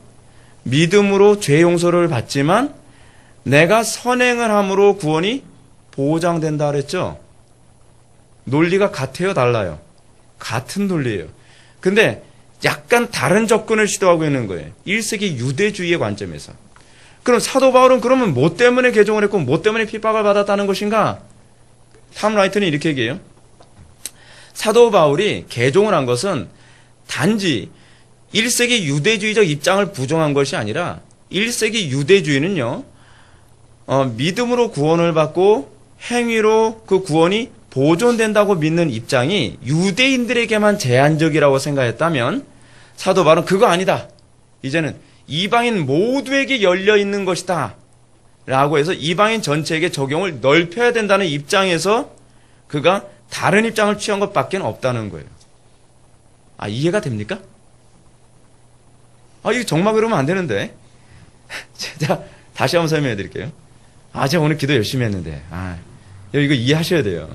[SPEAKER 2] 믿음으로 죄 용서를 받지만 내가 선행을 함으로 구원이 보장된다 그랬죠? 논리가 같아요, 달라요? 같은 논리예요. 근데 약간 다른 접근을 시도하고 있는 거예요. 1세기 유대주의의 관점에서. 그럼 사도 바울은 그러면 뭐 때문에 개종을 했고 뭐 때문에 핍박을 받았다는 것인가? 탐 라이트는 이렇게 얘기해요. 사도 바울이 개종을 한 것은 단지 1세기 유대주의적 입장을 부정한 것이 아니라 1세기 유대주의는요, 믿음으로 구원을 받고 행위로 그 구원이 보존된다고 믿는 입장이 유대인들에게만 제한적이라고 생각했다면 사도 바울은 그거 아니다. 이제는 이방인 모두에게 열려 있는 것이다. 라고 해서 이방인 전체에게 적용을 넓혀야 된다는 입장에서 그가 다른 입장을 취한 것밖에 없다는 거예요. 이해가 됩니까? 이거 정말 그러면 안 되는데. 제가 다시 한번 설명해 드릴게요. 제가 오늘 기도 열심히 했는데. 이거 이해하셔야 돼요.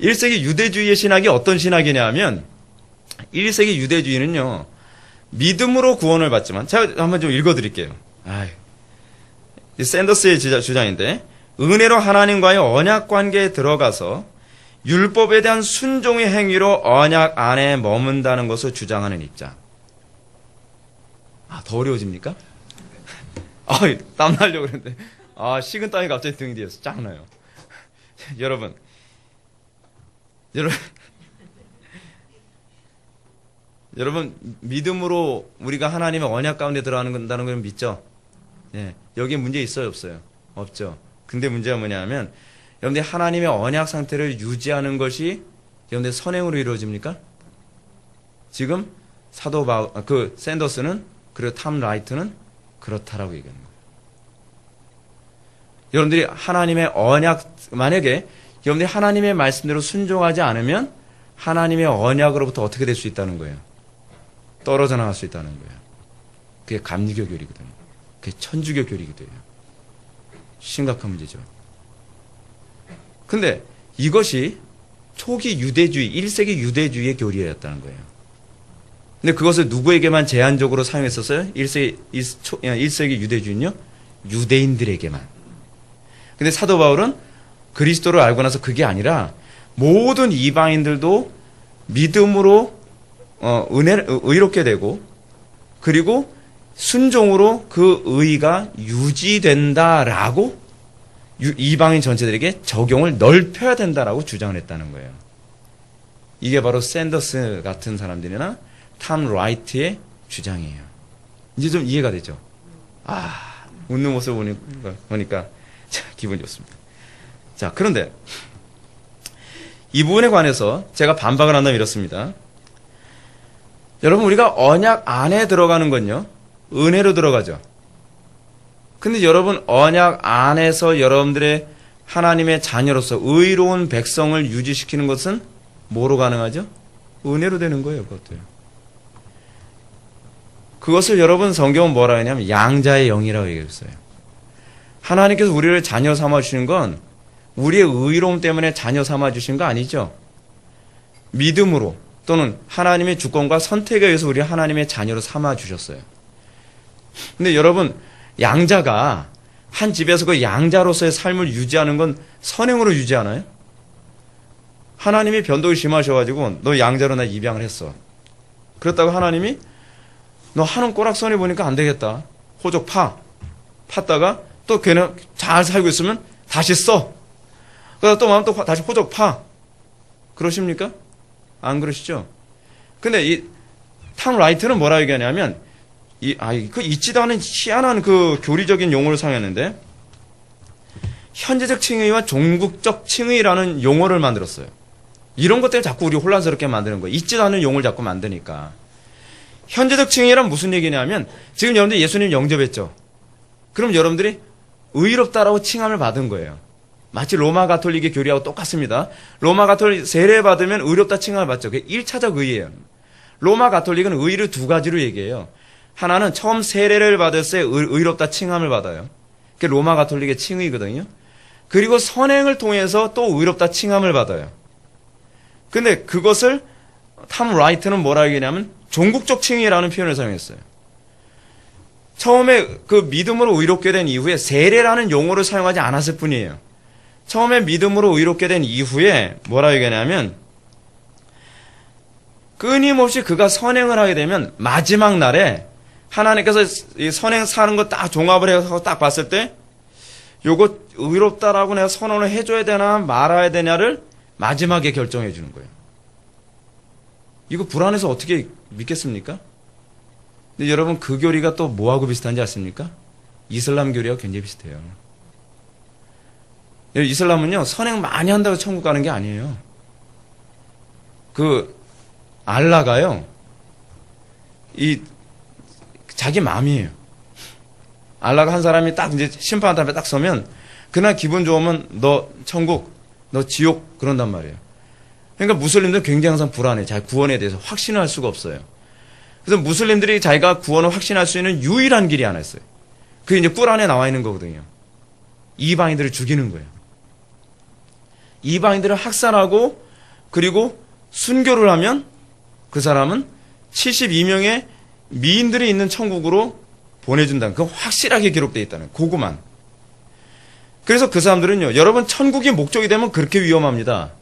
[SPEAKER 2] 1세기 유대주의의 신학이 어떤 신학이냐 면 1세기 유대주의는요, 믿음으로 구원을 받지만, 제가 한번 좀 읽어 드릴게요. 샌더스의 주장인데, 은혜로 하나님과의 언약 관계에 들어가서 율법에 대한 순종의 행위로 언약 안에 머문다는 것을 주장하는 입장. 더 어려워집니까? 땀 나려고 그랬는데. 식은 땀이 갑자기 등 뒤에서 쫙 나요. 여러분, 믿음으로 우리가 하나님의 언약 가운데 들어간다는 걸 믿죠? 예. 여기에 문제 있어요, 없어요? 없죠. 근데 문제가 뭐냐면, 여러분들 하나님의 언약 상태를 유지하는 것이 여러분들 선행으로 이루어집니까? 지금 사도 샌더스는 그리고 탐 라이트는 그렇다라고 얘기하는 거예요. 여러분들이 하나님의 언약, 만약에 여러분들이 하나님의 말씀대로 순종하지 않으면 하나님의 언약으로부터 어떻게 될 수 있다는 거예요? 떨어져 나갈 수 있다는 거예요. 그게 감리교 교리거든요. 그게 천주교 교리거든요. 심각한 문제죠. 근데 이것이 초기 유대주의, 1세기 유대주의의 교리였다는 거예요. 근데 그것을 누구에게만 제한적으로 사용했었어요? 1세기 유대주의는요? 유대인들에게만. 근데 사도 바울은 그리스도를 알고 나서 그게 아니라 모든 이방인들도 믿음으로 의롭게 되고 그리고 순종으로 그 의가 유지된다라고 이방인 전체들에게 적용을 넓혀야 된다라고 주장을 했다는 거예요. 이게 바로 샌더스 같은 사람들이나 탐 라이트의 주장이에요. 이제 좀 이해가 되죠? 웃는 모습 보니까 기분이 좋습니다. 자, 그런데 이 부분에 관해서 제가 반박을 한다면 이렇습니다. 여러분, 우리가 언약 안에 들어가는 건요, 은혜로 들어가죠. 근데 여러분, 언약 안에서 여러분들의 하나님의 자녀로서 의로운 백성을 유지시키는 것은 뭐로 가능하죠? 은혜로 되는 거예요, 그것도요. 그것을 여러분 성경은 뭐라 하냐면 양자의 영이라고 얘기했어요. 하나님께서 우리를 자녀 삼아주시는 건 우리의 의로움 때문에 자녀 삼아주신 거 아니죠. 믿음으로 또는 하나님의 주권과 선택에 의해서 우리 하나님의 자녀로 삼아주셨어요. 근데 여러분, 양자가 한 집에서 그 양자로서의 삶을 유지하는 건 선행으로 유지하나요? 하나님이 변덕이 심하셔가지고 너 양자로 나 입양을 했어. 그렇다고 하나님이 너 하는 꼬락선이 보니까 안 되겠다. 호적 팠다가 또 걔는 잘 살고 있으면 다시 써. 그러다 또 마음 또 다시 호적 파. 그러십니까? 안 그러시죠? 근데 이 탐 라이트는 뭐라 얘기하냐면 그 있지도 않은 희한한 그 교리적인 용어를 사용했는데 현재적 칭의와 종국적 칭의라는 용어를 만들었어요. 이런 것 때문에 자꾸 우리 혼란스럽게 만드는 거예요. 있지도 않은 용어를 자꾸 만드니까. 현재적 칭의란 무슨 얘기냐면 지금 여러분들 예수님 영접했죠. 그럼 여러분들이 의롭다라고 칭함을 받은 거예요. 마치 로마 가톨릭의 교리하고 똑같습니다. 로마 가톨릭 세례 받으면 의롭다 칭함을 받죠. 그게 1차적 의예요. 로마 가톨릭은 의를 두 가지로 얘기해요. 하나는 처음 세례를 받을 때 의롭다 칭함을 받아요. 그게 로마 가톨릭의 칭의거든요. 그리고 선행을 통해서 또 의롭다 칭함을 받아요. 근데 그것을 탐 라이트는 뭐라 얘기냐면 종국적 칭의라는 표현을 사용했어요. 처음에 그 믿음으로 의롭게 된 이후에 세례라는 용어를 사용하지 않았을 뿐이에요. 처음에 믿음으로 의롭게 된 이후에 뭐라 얘기하냐면 끊임없이 그가 선행을 하게 되면 마지막 날에 하나님께서 이 선행 사는 거 딱 종합을 해서 딱 봤을 때 요거 의롭다라고 내가 선언을 해줘야 되나 말아야 되냐를 마지막에 결정해 주는 거예요. 이거 불안해서 어떻게 믿겠습니까? 근데 여러분 그 교리가 또 뭐하고 비슷한지 아십니까? 이슬람 교리와 굉장히 비슷해요. 이슬람은요 선행 많이 한다고 천국 가는 게 아니에요. 그 알라가요 이 자기 마음이에요. 알라가 한 사람이 딱 이제 심판한 다음에 딱 서면 그날 기분 좋으면 너 천국, 너 지옥 그런단 말이에요. 그러니까 무슬림들은 굉장히 항상 불안해. 자기 구원에 대해서 확신을 할 수가 없어요. 그래서 무슬림들이 자기가 구원을 확신할 수 있는 유일한 길이 하나 있어요. 그게 이제 꿀 안에 나와 있는 거거든요. 이방인들을 죽이는 거예요. 이방인들을 학살하고 그리고 순교를 하면 그 사람은 72명의 미인들이 있는 천국으로 보내준다는 그건 확실하게 기록되어 있다는 그거만. 그래서 그 사람들은요. 여러분 천국이 목적이 되면 그렇게 위험합니다.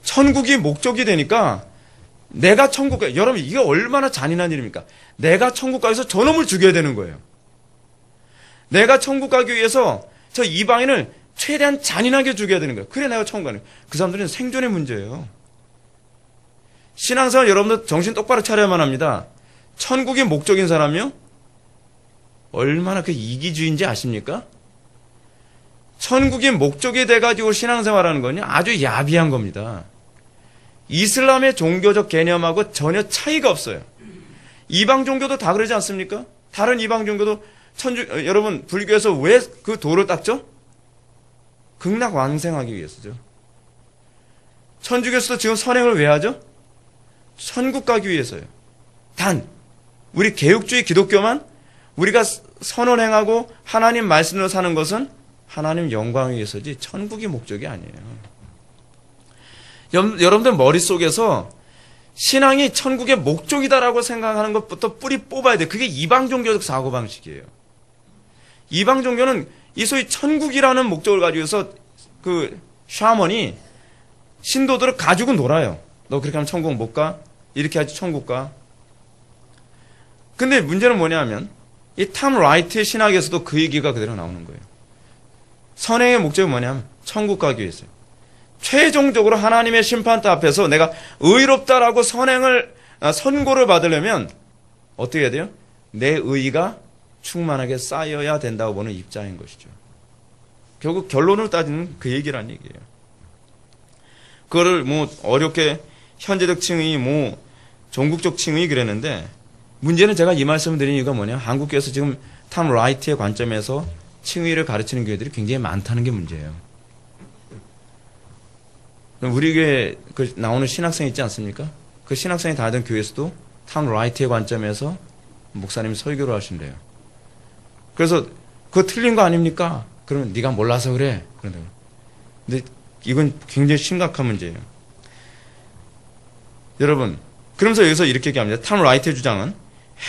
[SPEAKER 2] 천국이 목적이 되니까 내가 천국 가 여러분 이게 얼마나 잔인한 일입니까? 내가 천국 가서 저놈을 죽여야 되는 거예요. 내가 천국 가기 위해서 저 이방인을 최대한 잔인하게 죽여야 되는 거예요. 그래 내가 천국 가는 거예요. 그 사람들은 생존의 문제예요. 신앙생활 여러분들 정신 똑바로 차려야만 합니다. 천국이 목적인 사람이요? 얼마나 그 이기주의인지 아십니까? 천국이 목적이 돼가지고 신앙생활하는 건요 아주 야비한 겁니다. 이슬람의 종교적 개념하고 전혀 차이가 없어요. 이방 종교도 다 그러지 않습니까? 다른 이방 종교도 여러분 불교에서 왜 그 도를 닦죠? 극락 왕생하기 위해서죠. 천주교에서도 지금 선행을 왜 하죠? 천국 가기 위해서요. 단 우리 개혁주의 기독교만 우리가 선언행하고 하나님 말씀으로 사는 것은 하나님 영광을 위해서지 천국이 목적이 아니에요. 여러분들 머릿속에서 신앙이 천국의 목적이다라고 생각하는 것부터 뿌리 뽑아야 돼. 그게 이방 종교적 사고방식이에요. 이방 종교는 이 소위 천국이라는 목적을 가지고서 그 샤먼이 신도들을 가지고 놀아요. 너 그렇게 하면 천국 못 가? 이렇게 하지 천국 가? 근데 문제는 뭐냐면 이 탐 라이트의 신학에서도 그 얘기가 그대로 나오는 거예요. 선행의 목적이 뭐냐면 천국 가기 위해서요. 최종적으로 하나님의 심판대 앞에서 내가 의롭다라고 선고를 받으려면 어떻게 해야 돼요? 내 의의가 충만하게 쌓여야 된다고 보는 입장인 것이죠. 결국 결론을 따지는 그 얘기란 얘기예요. 그거를 뭐 어렵게 현재적 칭의, 종국적 칭의 그랬는데 문제는 제가 이 말씀을 드린 이유가 뭐냐? 한국교회에서 지금 탐 라이트의 관점에서 칭의를 가르치는 교회들이 굉장히 많다는 게 문제예요. 우리 교회 그 나오는 신학생 있지 않습니까? 그 신학생이 다니던 교회에서도 탐 라이트의 관점에서 목사님이 설교를 하신대요. 그래서 그거 틀린 거 아닙니까? 그러면 네가 몰라서 그래. 그런다고. 근데 이건 굉장히 심각한 문제예요. 여러분, 그러면서 여기서 이렇게 얘기합니다. 탐 라이트의 주장은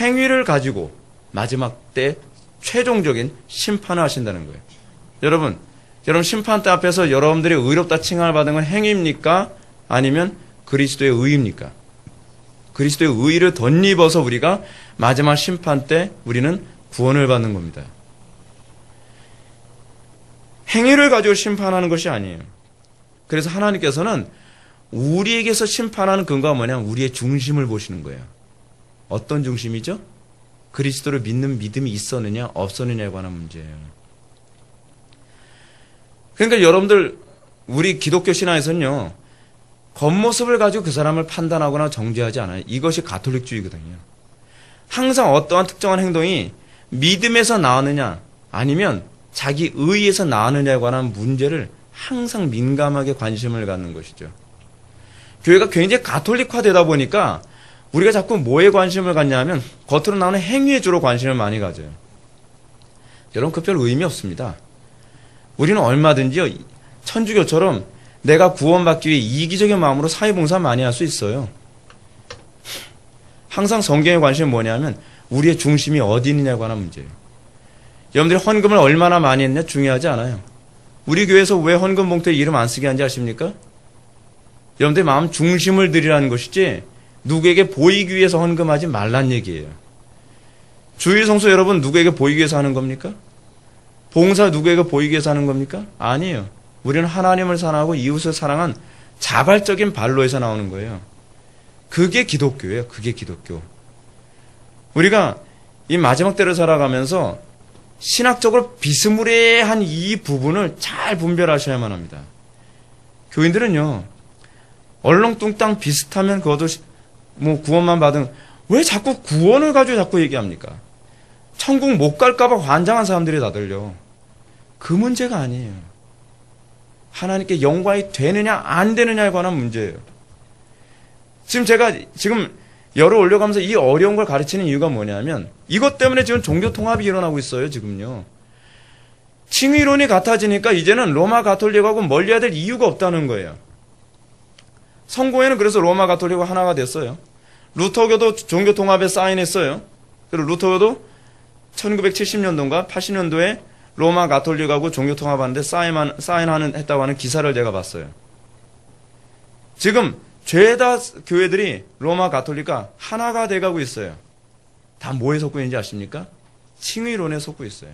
[SPEAKER 2] 행위를 가지고 마지막 때 최종적인 심판을 하신다는 거예요. 여러분 심판대 앞에서 여러분들이 의롭다 칭함을 받은 건 행위입니까? 아니면 그리스도의 의입니까? 그리스도의 의를 덧입어서 우리가 마지막 심판 때 우리는 구원을 받는 겁니다. 행위를 가지고 심판하는 것이 아니에요. 그래서 하나님께서는 우리에게서 심판하는 근거가 뭐냐면 우리의 중심을 보시는 거예요. 어떤 중심이죠? 그리스도를 믿는 믿음이 있었느냐 없었느냐에 관한 문제예요. 그러니까 여러분들 우리 기독교 신앙에서는요. 겉모습을 가지고 그 사람을 판단하거나 정죄하지 않아요. 이것이 가톨릭주의거든요. 항상 어떠한 특정한 행동이 믿음에서 나왔느냐 아니면 자기 의에서 나왔느냐에 관한 문제를 항상 민감하게 관심을 갖는 것이죠. 교회가 굉장히 가톨릭화되다 보니까 우리가 자꾸 뭐에 관심을 갖냐 하면 겉으로 나오는 행위에 주로 관심을 많이 가져요. 여러분 그 별 의미 없습니다. 우리는 얼마든지요. 천주교처럼 내가 구원받기 위해 이기적인 마음으로 사회봉사 많이 할 수 있어요. 항상 성경의 관심은 뭐냐면 우리의 중심이 어디 있느냐에 관한 문제예요. 여러분들이 헌금을 얼마나 많이 했냐 중요하지 않아요. 우리 교회에서 왜 헌금 봉투에 이름 안 쓰게 하는지 아십니까? 여러분들의 마음 중심을 드리라는 것이지 누구에게 보이기 위해서 헌금하지 말란 얘기예요. 주일 성수 여러분 누구에게 보이기 위해서 하는 겁니까? 봉사 누구에게 보이기 위해서 하는 겁니까? 아니에요. 우리는 하나님을 사랑하고 이웃을 사랑한 자발적인 발로에서 나오는 거예요. 그게 기독교예요. 그게 기독교. 우리가 이 마지막 때를 살아가면서 신학적으로 비스무리한 이 부분을 잘 분별하셔야만 합니다. 교인들은요. 얼렁뚱땅 비슷하면 그것도 뭐 구원만 받은 왜 자꾸 구원을 가지고 자꾸 얘기합니까? 천국 못 갈까봐 환장한 사람들이 다들려. 그 문제가 아니에요. 하나님께 영광이 되느냐 안 되느냐에 관한 문제예요. 지금 제가 열을 올려가면서 이 어려운 걸 가르치는 이유가 뭐냐면 이것 때문에 지금 종교 통합이 일어나고 있어요. 지금요. 칭의론이 같아지니까 이제는 로마 가톨릭하고 멀리해야 될 이유가 없다는 거예요. 성공회는 그래서 로마 가톨릭과 하나가 됐어요. 루터교도 종교 통합에 사인했어요. 그리고 루터교도 1970년도인가 80년도에 로마 가톨릭하고 종교 통합하는데 했다고 하는 기사를 제가 봤어요. 지금 죄다 교회들이 로마 가톨릭과 하나가 돼가고 있어요. 다 뭐에 속고 있는지 아십니까? 칭의론에 속고 있어요.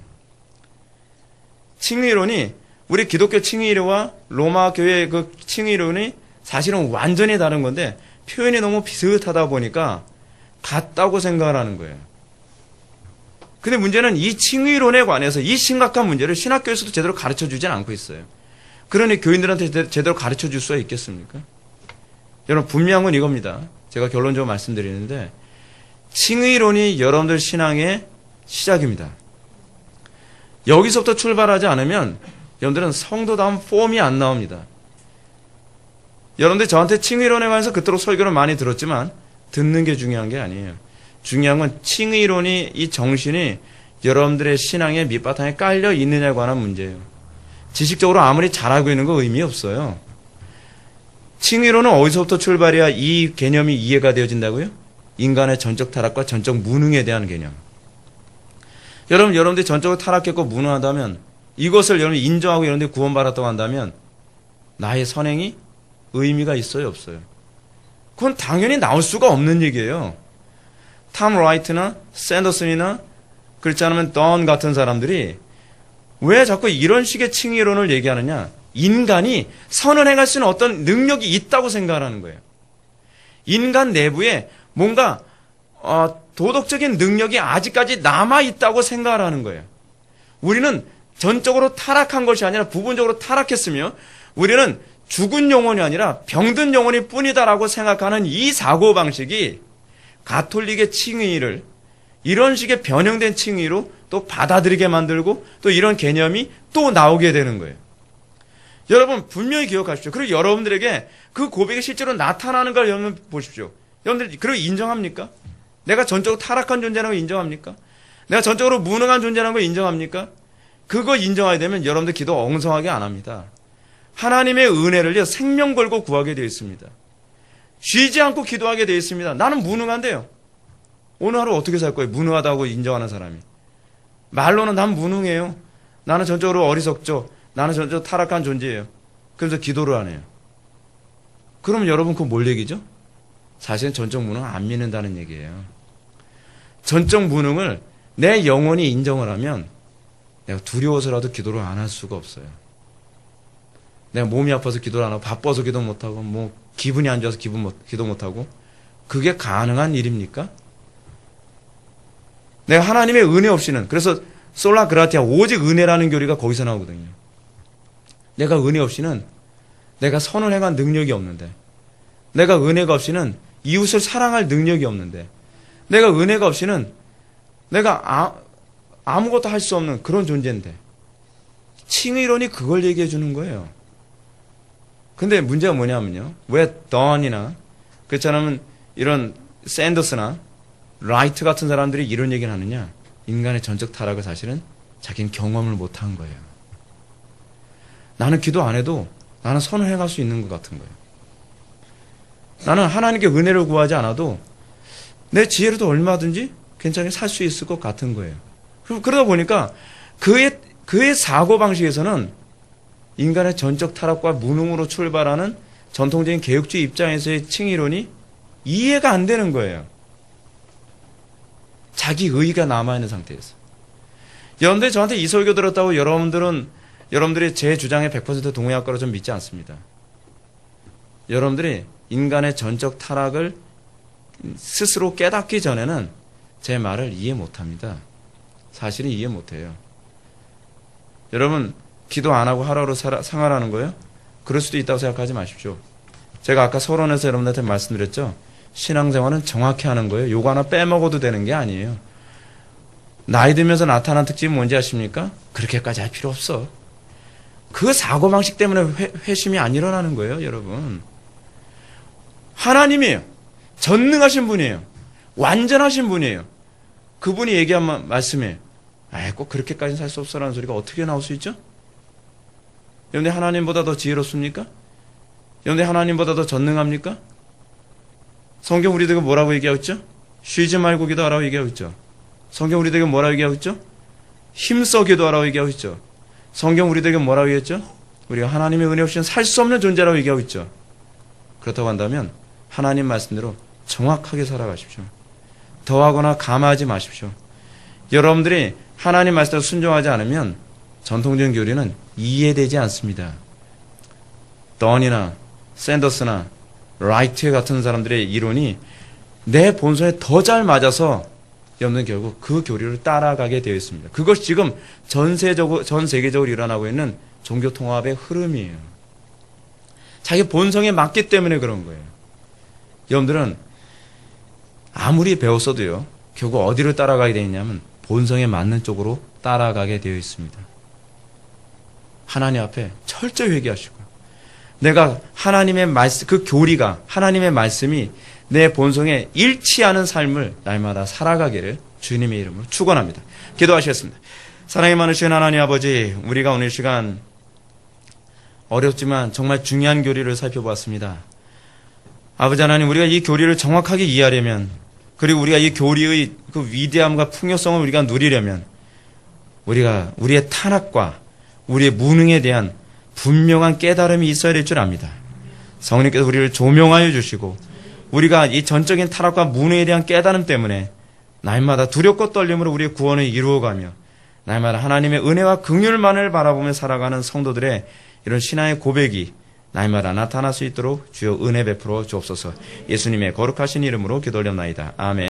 [SPEAKER 2] 칭의론이 우리 기독교 칭의론과 로마 교회의 그 칭의론이 사실은 완전히 다른 건데 표현이 너무 비슷하다 보니까 같다고 생각을 하는 거예요. 근데 문제는 이 칭의론에 관해서 이 심각한 문제를 신학교에서도 제대로 가르쳐주진 않고 있어요. 그러니 교인들한테 제대로 가르쳐줄 수가 있겠습니까? 여러분 분명한 건 이겁니다. 제가 결론적으로 말씀드리는데 칭의론이 여러분들 신앙의 시작입니다. 여기서부터 출발하지 않으면 여러분들은 성도다운 폼이 안 나옵니다. 여러분들 저한테 칭의론에 관해서 그토록 설교를 많이 들었지만 듣는 게 중요한 게 아니에요. 중요한 건 칭의론이 이 정신이 여러분들의 신앙의 밑바탕에 깔려 있느냐에 관한 문제예요. 지식적으로 아무리 잘하고 있는 거 의미 없어요. 칭의론은 어디서부터 출발해야 이 개념이 이해가 되어진다고요? 인간의 전적 타락과 전적 무능에 대한 개념. 여러분들이 전적으로 타락했고 무능하다면 이것을 여러분이 인정하고 이런 데 구원받았다고 한다면 나의 선행이 의미가 있어요, 없어요? 그건 당연히 나올 수가 없는 얘기예요. 탐 라이트나 샌더슨이나 그렇지 않으면 던 같은 사람들이 왜 자꾸 이런 식의 칭의론을 얘기하느냐? 인간이 선을 행할 수 있는 어떤 능력이 있다고 생각하는 거예요. 인간 내부에 뭔가 도덕적인 능력이 아직까지 남아있다고 생각하는 거예요. 우리는 전적으로 타락한 것이 아니라 부분적으로 타락했으며 우리는 죽은 영혼이 아니라 병든 영혼일 뿐이다라고 생각하는 이 사고방식이 가톨릭의 칭의를 이런 식의 변형된 칭의로 또 받아들이게 만들고 또 이런 개념이 또 나오게 되는 거예요. 여러분 분명히 기억하십시오. 그리고 여러분들에게 그 고백이 실제로 나타나는 걸 여러분 보십시오. 여러분들 그리고 인정합니까? 내가 전적으로 타락한 존재라는 걸 인정합니까? 내가 전적으로 무능한 존재라는 걸 인정합니까? 그거 인정하게 되면 여러분들 기도 엉성하게 안 합니다. 하나님의 은혜를요 생명 걸고 구하게 되어 있습니다. 쉬지 않고 기도하게 되어 있습니다. 나는 무능한데요. 오늘 하루 어떻게 살 거예요? 무능하다고 인정하는 사람이. 말로는 난 무능해요. 나는 전적으로 어리석죠. 나는 전적으로 타락한 존재예요. 그래서 기도를 안 해요. 그러면 여러분 그건 뭘 얘기죠? 사실은 전적 무능 안 믿는다는 얘기예요. 전적 무능을 내 영혼이 인정을 하면 내가 두려워서라도 기도를 안 할 수가 없어요. 내가 몸이 아파서 기도를 안 하고 바빠서 기도 못하고 뭐 기분이 안 좋아서 기도 못하고 그게 가능한 일입니까? 내가 하나님의 은혜 없이는 그래서 솔라 그라티아 오직 은혜라는 교리가 거기서 나오거든요. 내가 은혜 없이는 내가 선을 행한 능력이 없는데 내가 은혜가 없이는 이웃을 사랑할 능력이 없는데 내가 은혜가 없이는 내가 아무것도 할 수 없는 그런 존재인데 칭의론이 그걸 얘기해 주는 거예요. 근데 문제가 뭐냐면요. 왜 던이나 그렇지 않으면 이런 샌더스나 라이트 같은 사람들이 이런 얘기를 하느냐. 인간의 전적 타락을 사실은 자기는 경험을 못한 거예요. 나는 기도 안 해도 나는 선을 행할 수 있는 것 같은 거예요. 나는 하나님께 은혜를 구하지 않아도 내 지혜로도 얼마든지 괜찮게 살 수 있을 것 같은 거예요. 그러다 보니까 그의 사고방식에서는 인간의 전적 타락과 무능으로 출발하는 전통적인 개혁주의 입장에서의 칭의론이 이해가 안 되는 거예요. 자기 의의가 남아있는 상태에서. 여러분들이 저한테 이 설교 들었다고 여러분들이 제 주장에 100% 동의할 거라 좀 믿지 않습니다. 여러분들이 인간의 전적 타락을 스스로 깨닫기 전에는 제 말을 이해 못합니다. 사실은 이해 못해요. 여러분 기도 안 하고 하루하루 생활하는 거예요? 그럴 수도 있다고 생각하지 마십시오. 제가 아까 서론에서 여러분들한테 말씀드렸죠. 신앙생활은 정확히 하는 거예요. 요거 하나 빼먹어도 되는 게 아니에요. 나이 들면서 나타난 특징이 뭔지 아십니까? 그렇게까지 할 필요 없어. 그 사고방식 때문에 회심이 안 일어나는 거예요, 여러분. 하나님이에요. 전능하신 분이에요. 완전하신 분이에요. 그분이 얘기한 말씀에 꼭 그렇게까지는 살 수 없어라는 소리가 어떻게 나올 수 있죠? 여러분들 하나님보다 더 지혜롭습니까? 여러분들 하나님보다 더 전능합니까? 성경 우리들에게 뭐라고 얘기하고 있죠? 쉬지 말고 기도하라고 얘기하고 있죠. 성경 우리들에게 뭐라고 얘기하고 있죠? 힘써 기도하라고 얘기하고 있죠. 성경 우리들에게 뭐라고 얘기했죠? 우리가 하나님의 은혜 없이는 살 수 없는 존재라고 얘기하고 있죠. 그렇다고 한다면 하나님 말씀대로 정확하게 살아가십시오. 더하거나 감하지 마십시오. 여러분들이 하나님 말씀대로 순종하지 않으면 전통적인 교리는 이해되지 않습니다. 던이나 샌더스나 라이트 같은 사람들의 이론이 내 본성에 더 잘 맞아서 여러분들은 결국 그 교리를 따라가게 되어 있습니다. 그것이 지금 전 세계적으로 일어나고 있는 종교통합의 흐름이에요. 자기 본성에 맞기 때문에 그런 거예요. 여러분들은 아무리 배웠어도요. 결국 어디를 따라가게 되어 있냐면 본성에 맞는 쪽으로 따라가게 되어 있습니다. 하나님 앞에 철저히 회개하시고 내가 하나님의 말씀, 그 교리가 하나님의 말씀이 내 본성에 일치하는 삶을 날마다 살아가기를 주님의 이름으로 축원합니다. 기도하시겠습니다. 사랑이 많으신 하나님 아버지, 우리가 오늘 시간 어렵지만 정말 중요한 교리를 살펴보았습니다. 아버지 하나님, 우리가 이 교리를 정확하게 이해하려면, 그리고 우리가 이 교리의 그 위대함과 풍요성을 우리가 누리려면, 우리가 우리의 타락과 우리의 무능에 대한 분명한 깨달음이 있어야 될 줄 압니다. 성령께서 우리를 조명하여 주시고, 우리가 이 전적인 타락과 무능에 대한 깨달음 때문에 날마다 두렵고 떨림으로 우리의 구원을 이루어가며, 날마다 하나님의 은혜와 긍휼만을 바라보며 살아가는 성도들의 이런 신앙의 고백이 날마다 나타날 수 있도록 주여 은혜 베풀어 주옵소서. 예수님의 거룩하신 이름으로 기도드렸나이다. 아멘.